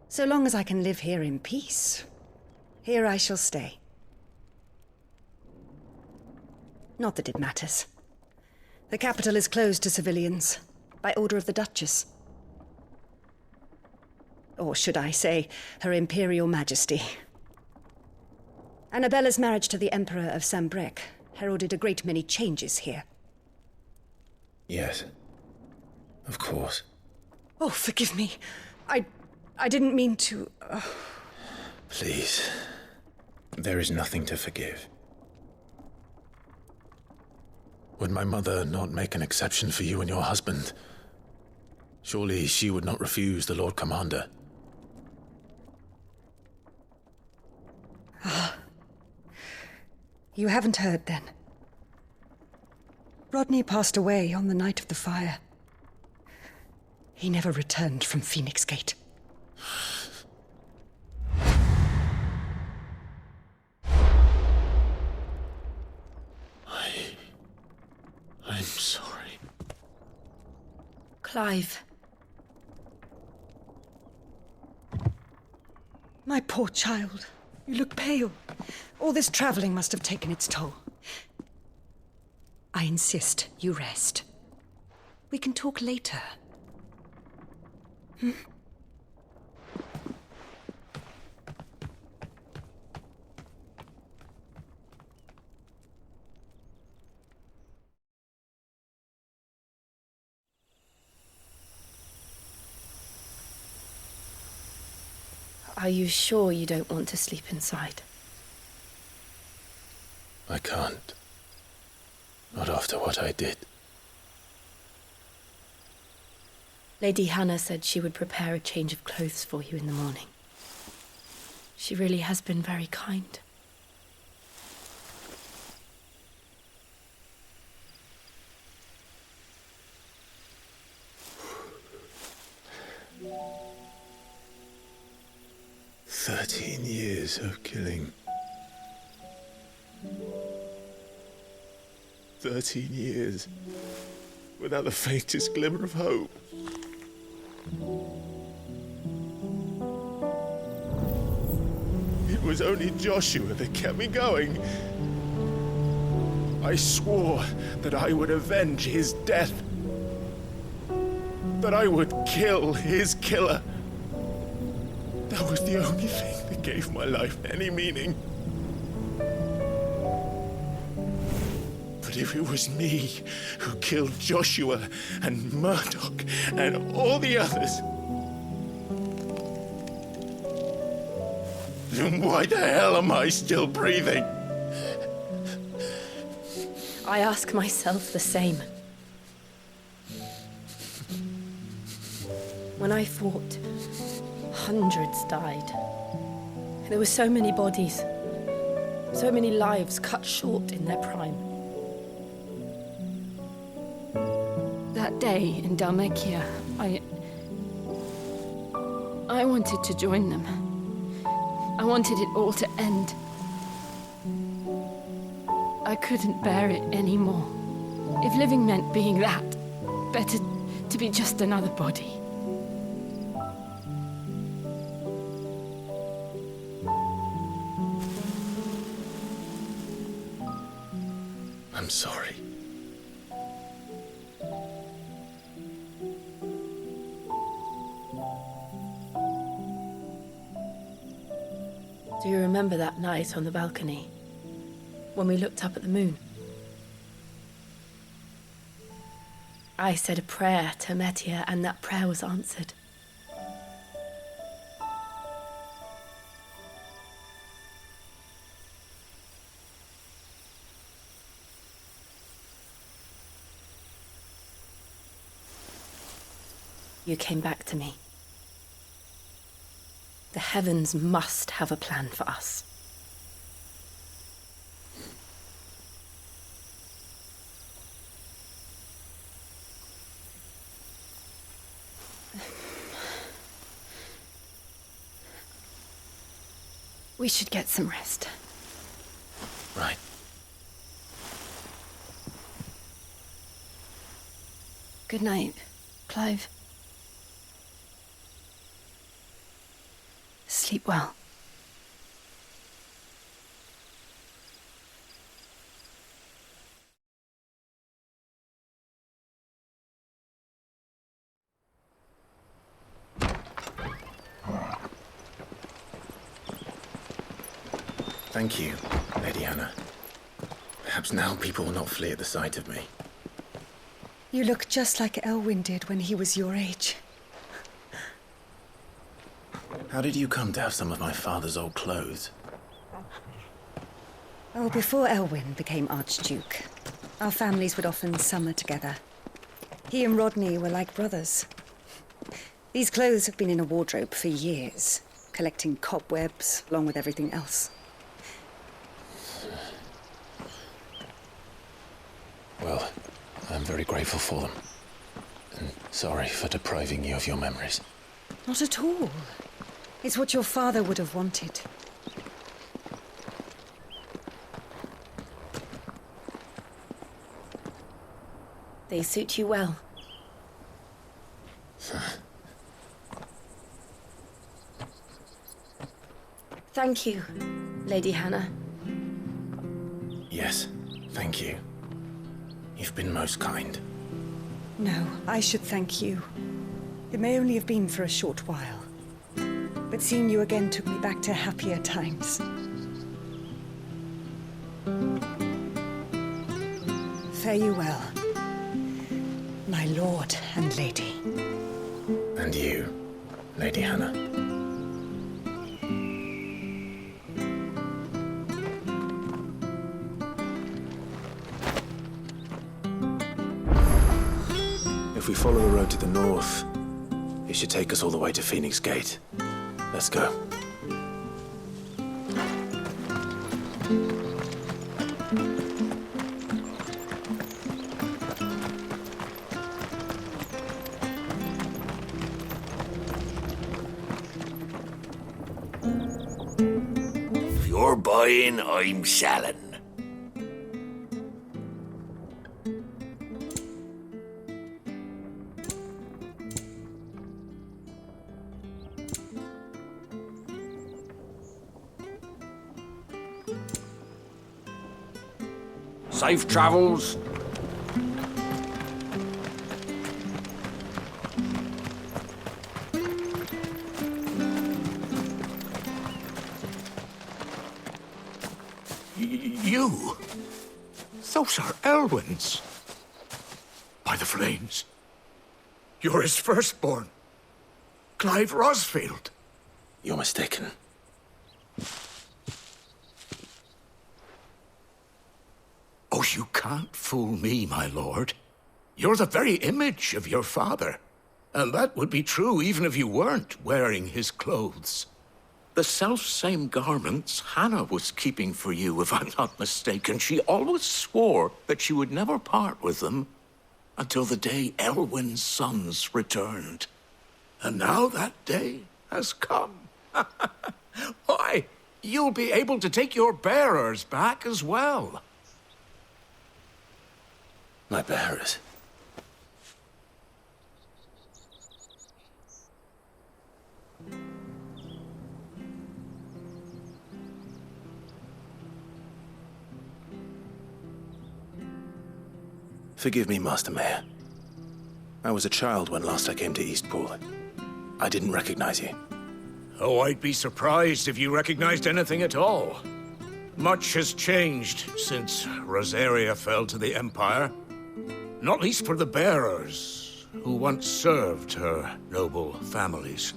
So long as I can live here in peace, here I shall stay. Not that it matters. The capital is closed to civilians, by order of the Duchess. Or should I say, Her Imperial Majesty. Annabella's marriage to the Emperor of Sambrec heralded a great many changes here. yes, of course. Oh, forgive me. I didn't mean to... Please, there is nothing to forgive. Would my mother not make an exception for you and your husband? Surely she would not refuse the Lord Commander. You haven't heard, then. Rodney passed away on the night of the fire. He never returned from Phoenix Gate. I'm sorry. Clive. My poor child. You look pale. All this traveling must have taken its toll. I insist you rest. We can talk later. Hmm? Are you sure you don't want to sleep inside? I can't. Not after what I did. Lady Hannah said she would prepare a change of clothes for you in the morning. She really has been very kind. Years of killing. 13 years without the faintest glimmer of hope. It was only Joshua that kept me going. I swore that I would avenge his death. That I would kill his killer. That was the only thing that gave my life any meaning. But if it was me who killed Joshua and Murdoch and all the others, then why the hell am I still breathing? I ask myself the same. When I fought, hundreds died. There were so many bodies, so many lives cut short in their prime. That day in Dalmekia, I wanted to join them. I wanted it all to end. I couldn't bear it anymore. If living meant being that, better to be just another body. I'm sorry. Do you remember that night on the balcony, when we looked up at the moon? I said a prayer to Metia, and that prayer was answered. You came back to me. The heavens must have a plan for us. We should get some rest. Right. Good night, Clive. Sleep well. Thank you, Lady Hannah. Perhaps now people will not flee at the sight of me. You look just like Elwyn did when he was your age. How did you come to have some of my father's old clothes? Oh, before Elwyn became Archduke, Our families would often summer together. He and Rodney were like brothers. These clothes have been in a wardrobe for years, collecting cobwebs along with everything else. Well, I'm very grateful for them. And sorry for depriving you of your memories. Not at all. It's what your father would have wanted. They suit you well. Thank you, Lady Hannah. Yes, thank you. You've been most kind. No, I should thank you. It may only have been for a short while, but seeing you again took me back to happier times. Fare you well, my lord and lady. And you, Lady Hannah. If we follow the road to the north, it should take us all the way to Phoenix Gate. Let's go. If you're buying, I'm selling. Safe travels. You? Those are Elwyn's. By the flames. You're his firstborn. Clive Rosfield. You're mistaken. Oh, you can't fool me, my lord. You're the very image of your father. And that would be true even if you weren't wearing his clothes. The self-same garments Hannah was keeping for you, if I'm not mistaken. She always swore that she would never part with them until the day Elwyn's sons returned. And now that day has come. Why, you'll be able to take your bearers back as well. My bearers? Forgive me, Master Mayor. I was a child when last I came to Eastpool. I didn't recognize you. Oh, I'd be surprised if you recognized anything at all. Much has changed since Rosaria fell to the Empire. Not least for the bearers, who once served her noble families.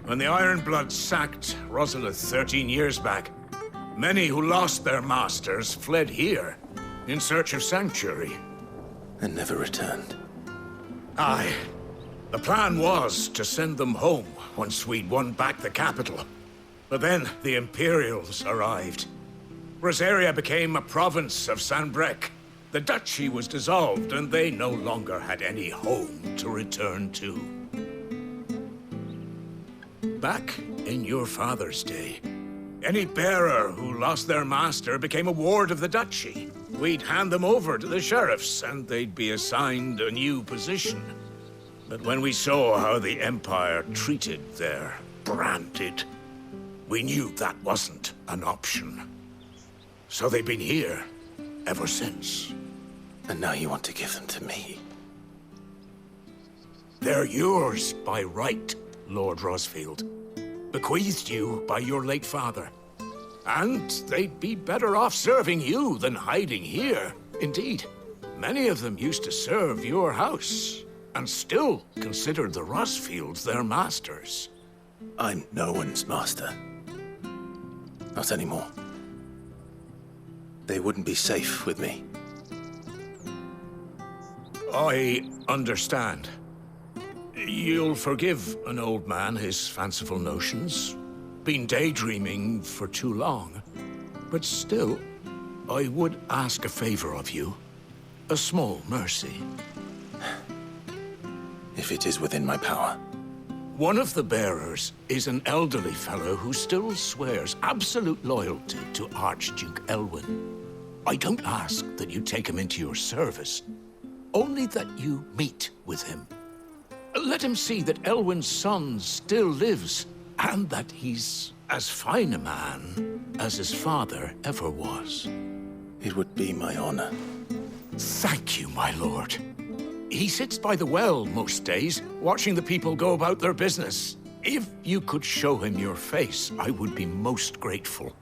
When the Ironbloods sacked Rosalith 13 years back, many who lost their masters fled here in search of sanctuary. And never returned. Aye. The plan was to send them home once we'd won back the capital. But then the Imperials arrived. Rosaria became a province of Sanbreque. The duchy was dissolved, and they no longer had any home to return to. Back in your father's day, any bearer who lost their master became a ward of the duchy. We'd hand them over to the sheriffs, and they'd be assigned a new position. But when we saw how the Empire treated their branded, we knew that wasn't an option. So they've been here ever since. And now you want to give them to me? They're yours by right, Lord Rosfield. Bequeathed you by your late father. And they'd be better off serving you than hiding here. Indeed, many of them used to serve your house, and still considered the Rosfields their masters. I'm no one's master. Not anymore. They wouldn't be safe with me. I understand. You'll forgive an old man his fanciful notions. Been daydreaming for too long. But still, I would ask a favor of you. A small mercy. If it is within my power. One of the bearers is an elderly fellow who still swears absolute loyalty to Archduke Elwyn. I don't ask that you take him into your service, only that you meet with him. Let him see that Elwyn's son still lives, and that he's as fine a man as his father ever was. It would be my honor. Thank you, my lord. He sits by the well most days, watching the people go about their business. If you could show him your face, I would be most grateful.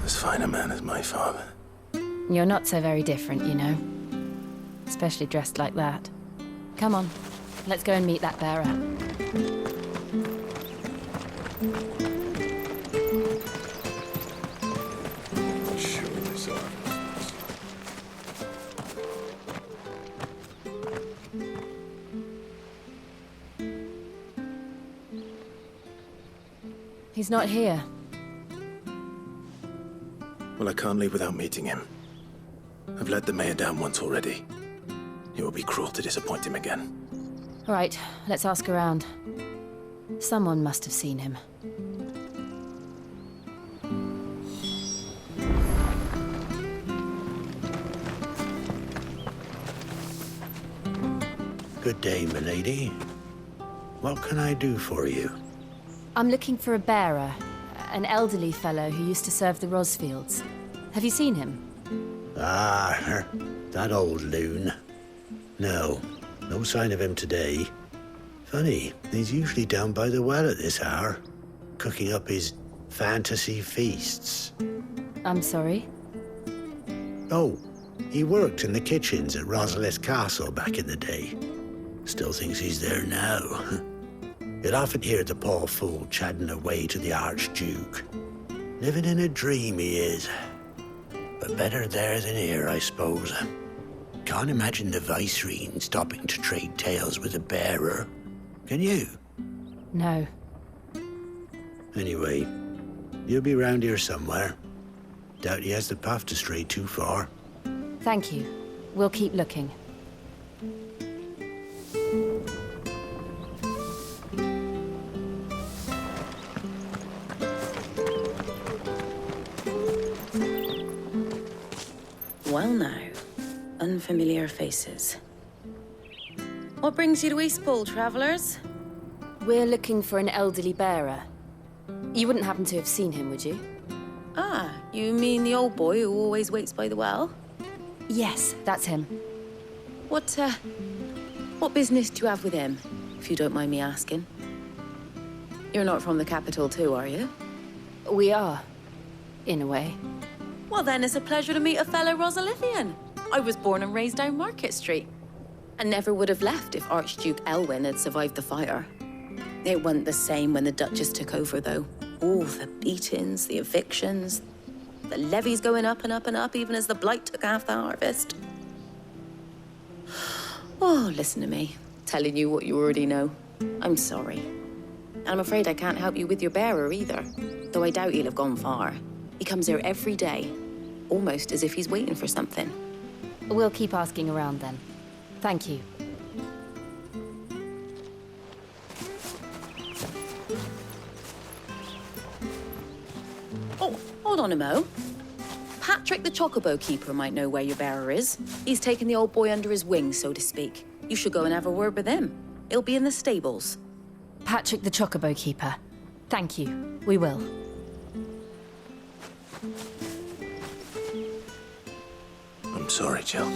As fine a man as my father. You're not so very different, you know. Especially dressed like that. Come on, let's go and meet that bearer. He's not here. Well, I can't leave without meeting him. I've let the mayor down once already. It will be cruel to disappoint him again. Right, let's ask around. Someone must have seen him. Good day, milady. What can I do for you? I'm looking for a bearer, an elderly fellow who used to serve the Rosfields. Have you seen him? Ah, that old loon. No sign of him today. Funny, he's usually down by the well at this hour, cooking up his fantasy feasts. I'm sorry? Oh, he worked in the kitchens at Rosalith Castle back in the day. Still thinks he's there now. You'd often hear the poor fool chatting away to the Archduke. Living in a dream he is. But better there than here, I suppose. Can't imagine the Vicereine stopping to trade tales with a bearer. Can you? No. Anyway, you'll be round here somewhere. Doubt he has the path to stray too far. Thank you. We'll keep looking. Well now, unfamiliar faces. What brings you to Eastpool, travellers? We're looking for an elderly bearer. You wouldn't happen to have seen him, would you? Ah, you mean the old boy who always waits by the well? Yes, that's him. What business do you have with him, if you don't mind me asking? You're not from the capital too, are you? We are, in a way. Well then, it's a pleasure to meet a fellow Rosalithian. I was born and raised down Market Street. And never would have left if Archduke Elwyn had survived the fire. It wasn't the same when the Duchess took over, though. All the beatings, the evictions, the levies going up and up and up, even as the blight took half the harvest. Oh, listen to me, telling you what you already know. I'm sorry. And I'm afraid I can't help you with your bearer either, though I doubt he'll have gone far. He comes here every day, almost as if he's waiting for something. We'll keep asking around then. Thank you. Oh, hold on a mo. Patrick the Chocobo Keeper might know where your bearer is. He's taken the old boy under his wing, so to speak. You should go and have a word with him. He'll be in the stables. Patrick the Chocobo Keeper. Thank you. We will. I'm sorry, Jill.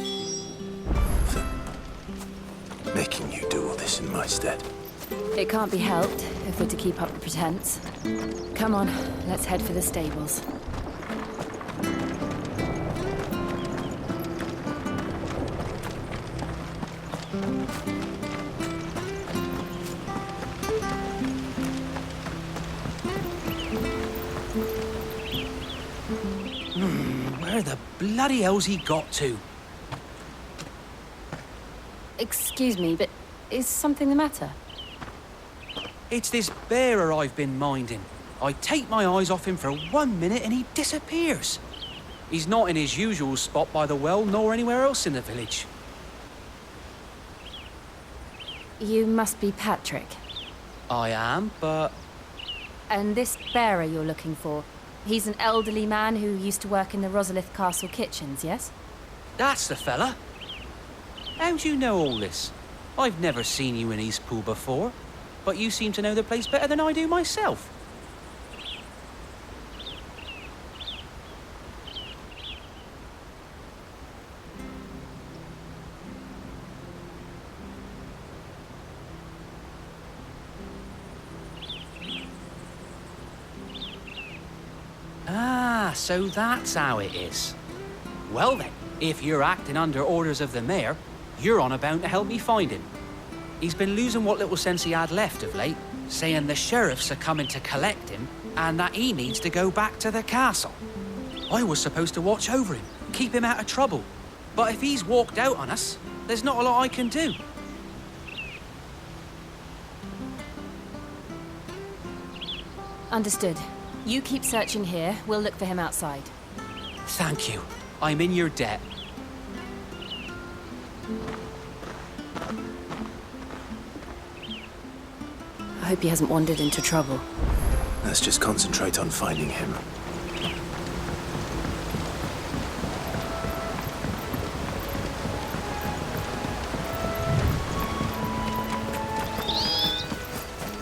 For making you do all this in my stead. It can't be helped if we're to keep up the pretense. Come on, let's head for the stables. Where the bloody hell's he got to? Excuse me, but is something the matter? It's this bearer I've been minding. I take my eyes off him for 1 minute and he disappears. He's not in his usual spot by the well, nor anywhere else in the village. You must be Patrick. I am, but... And this bearer you're looking for, he's an elderly man who used to work in the Rosalith Castle kitchens, yes? That's the fella. How do you know all this? I've never seen you in Eastpool before, but you seem to know the place better than I do myself. Ah, so that's how it is. Well then, if you're acting under orders of the mayor, you're on about to help me find him. He's been losing what little sense he had left of late, saying the sheriffs are coming to collect him and that he needs to go back to the castle. I was supposed to watch over him, keep him out of trouble. But if he's walked out on us, there's not a lot I can do. Understood. You keep searching here, we'll look for him outside. Thank you. I'm in your debt. I hope he hasn't wandered into trouble. Let's just concentrate on finding him.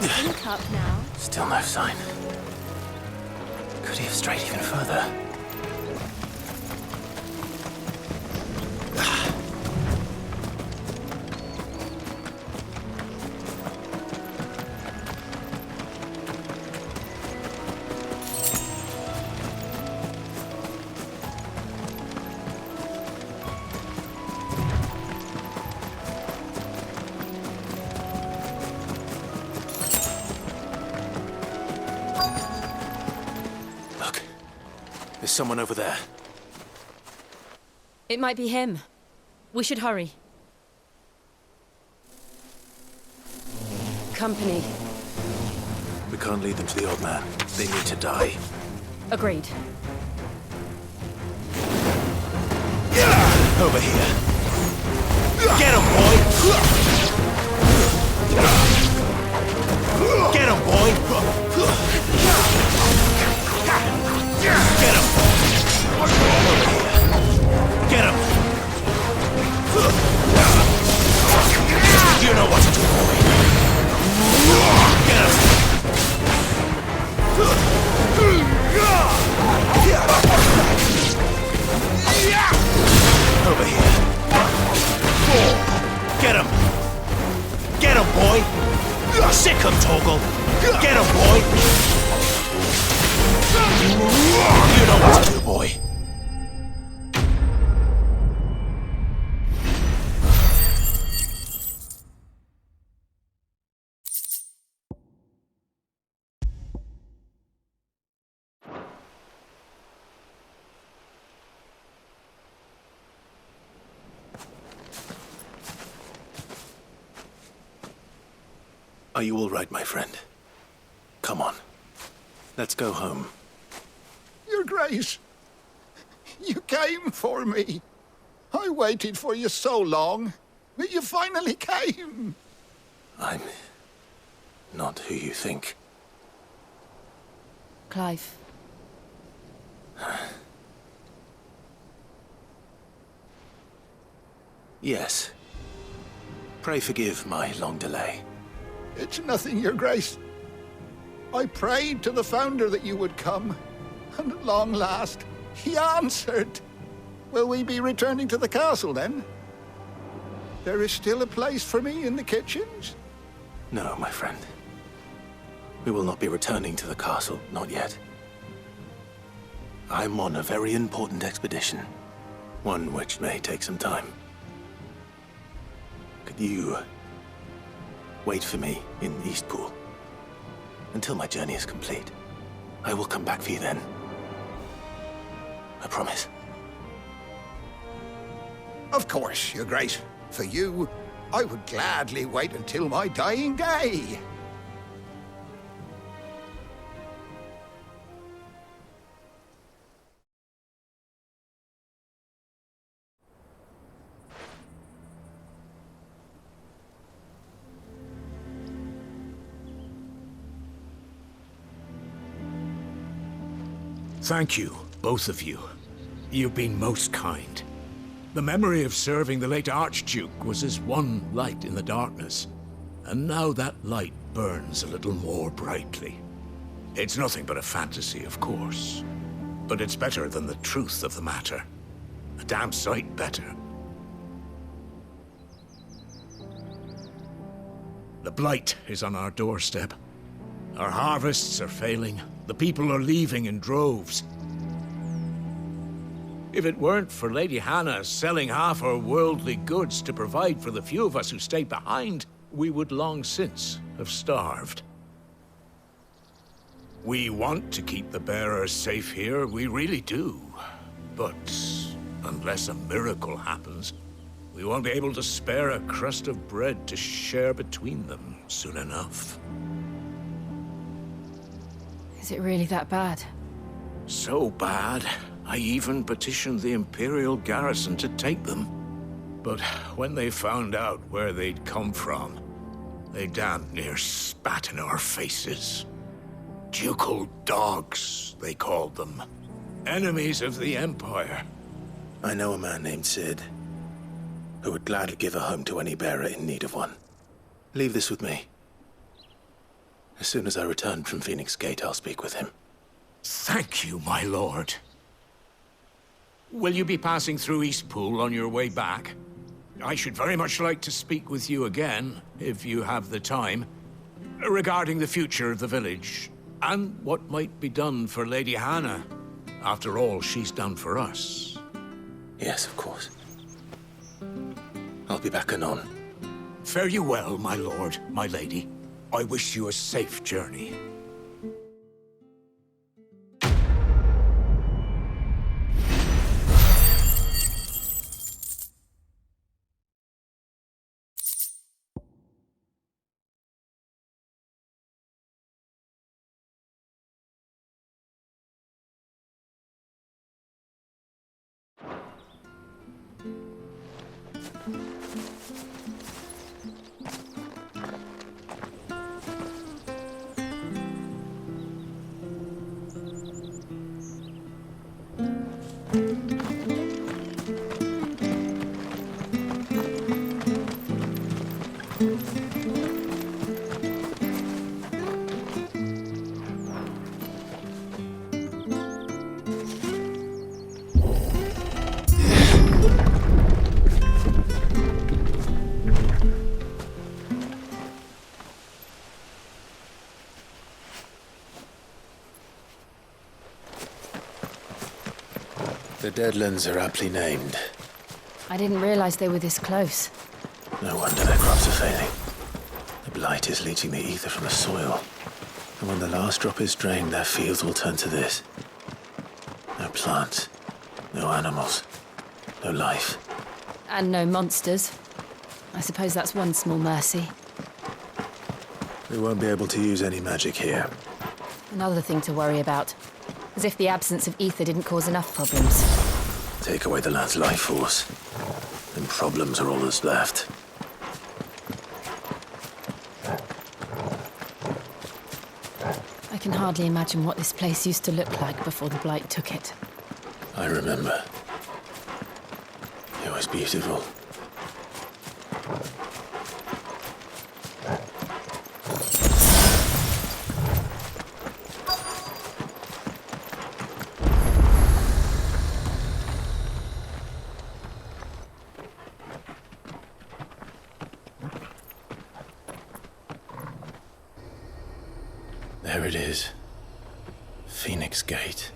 Link up now. Still no sign. Could he have strayed even further? There's someone over there. It might be him. We should hurry. Company. We can't lead them to the old man. They need to die. Agreed. Over here. Get him, boy! Get him, boy! Get him! Get him! You know what to do, boy! Get him! Over here. Get him! Get him, boy! Sick him, Toggle! Get him, boy! You know what to do, boy. Are you all right, my friend? Come on. Let's go home. Your Grace, you came for me. I waited for you so long, but you finally came. I'm not who you think. Clive. Yes. Pray forgive my long delay. It's nothing, Your Grace. I prayed to the Founder that you would come, and at long last, he answered. Will we be returning to the castle, then? There is still a place for me in the kitchens? No, my friend. We will not be returning to the castle, not yet. I'm on a very important expedition. One which may take some time. You wait for me in Eastpool until my journey is complete. I will come back for you then. I promise. Of course, Your Grace. For you, I would gladly wait until my dying day. Thank you, both of you. You've been most kind. The memory of serving the late Archduke was as one light in the darkness, and now that light burns a little more brightly. It's nothing but a fantasy, of course, but it's better than the truth of the matter. A damn sight better. The blight is on our doorstep. Our harvests are failing. The people are leaving in droves. If it weren't for Lady Hannah selling half our worldly goods to provide for the few of us who stay behind, we would long since have starved. We want to keep the bearers safe here, we really do. But unless a miracle happens, we won't be able to spare a crust of bread to share between them soon enough. Is it really that bad? So bad, I even petitioned the Imperial garrison to take them. But when they found out where they'd come from, they damn near spat in our faces. Ducal dogs, they called them. Enemies of the Empire. I know a man named Sid, who would gladly give a home to any bearer in need of one. Leave this with me. As soon as I return from Phoenix Gate, I'll speak with him. Thank you, my lord. Will you be passing through Eastpool on your way back? I should very much like to speak with you again, if you have the time, regarding the future of the village, and what might be done for Lady Hannah. After all she's done for us. Yes, of course. I'll be back anon. Fare you well, my lord, my lady. I wish you a safe journey. The Deadlands are aptly named. I didn't realize they were this close. No wonder their crops are failing. The blight is leaching the ether from the soil. And when the last drop is drained, their fields will turn to this. No plants, no animals, no life. And no monsters. I suppose that's one small mercy. We won't be able to use any magic here. Another thing to worry about. As if the absence of ether didn't cause enough problems. Take away the lad's life force, and problems are all that's left. I can hardly imagine what this place used to look like before the blight took it. I remember. It was beautiful. There it is. Phoenix Gate.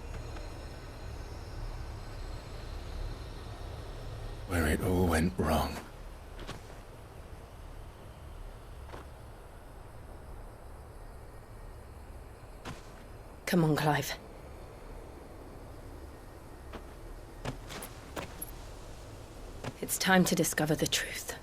Where it all went wrong. Come on, Clive. It's time to discover the truth.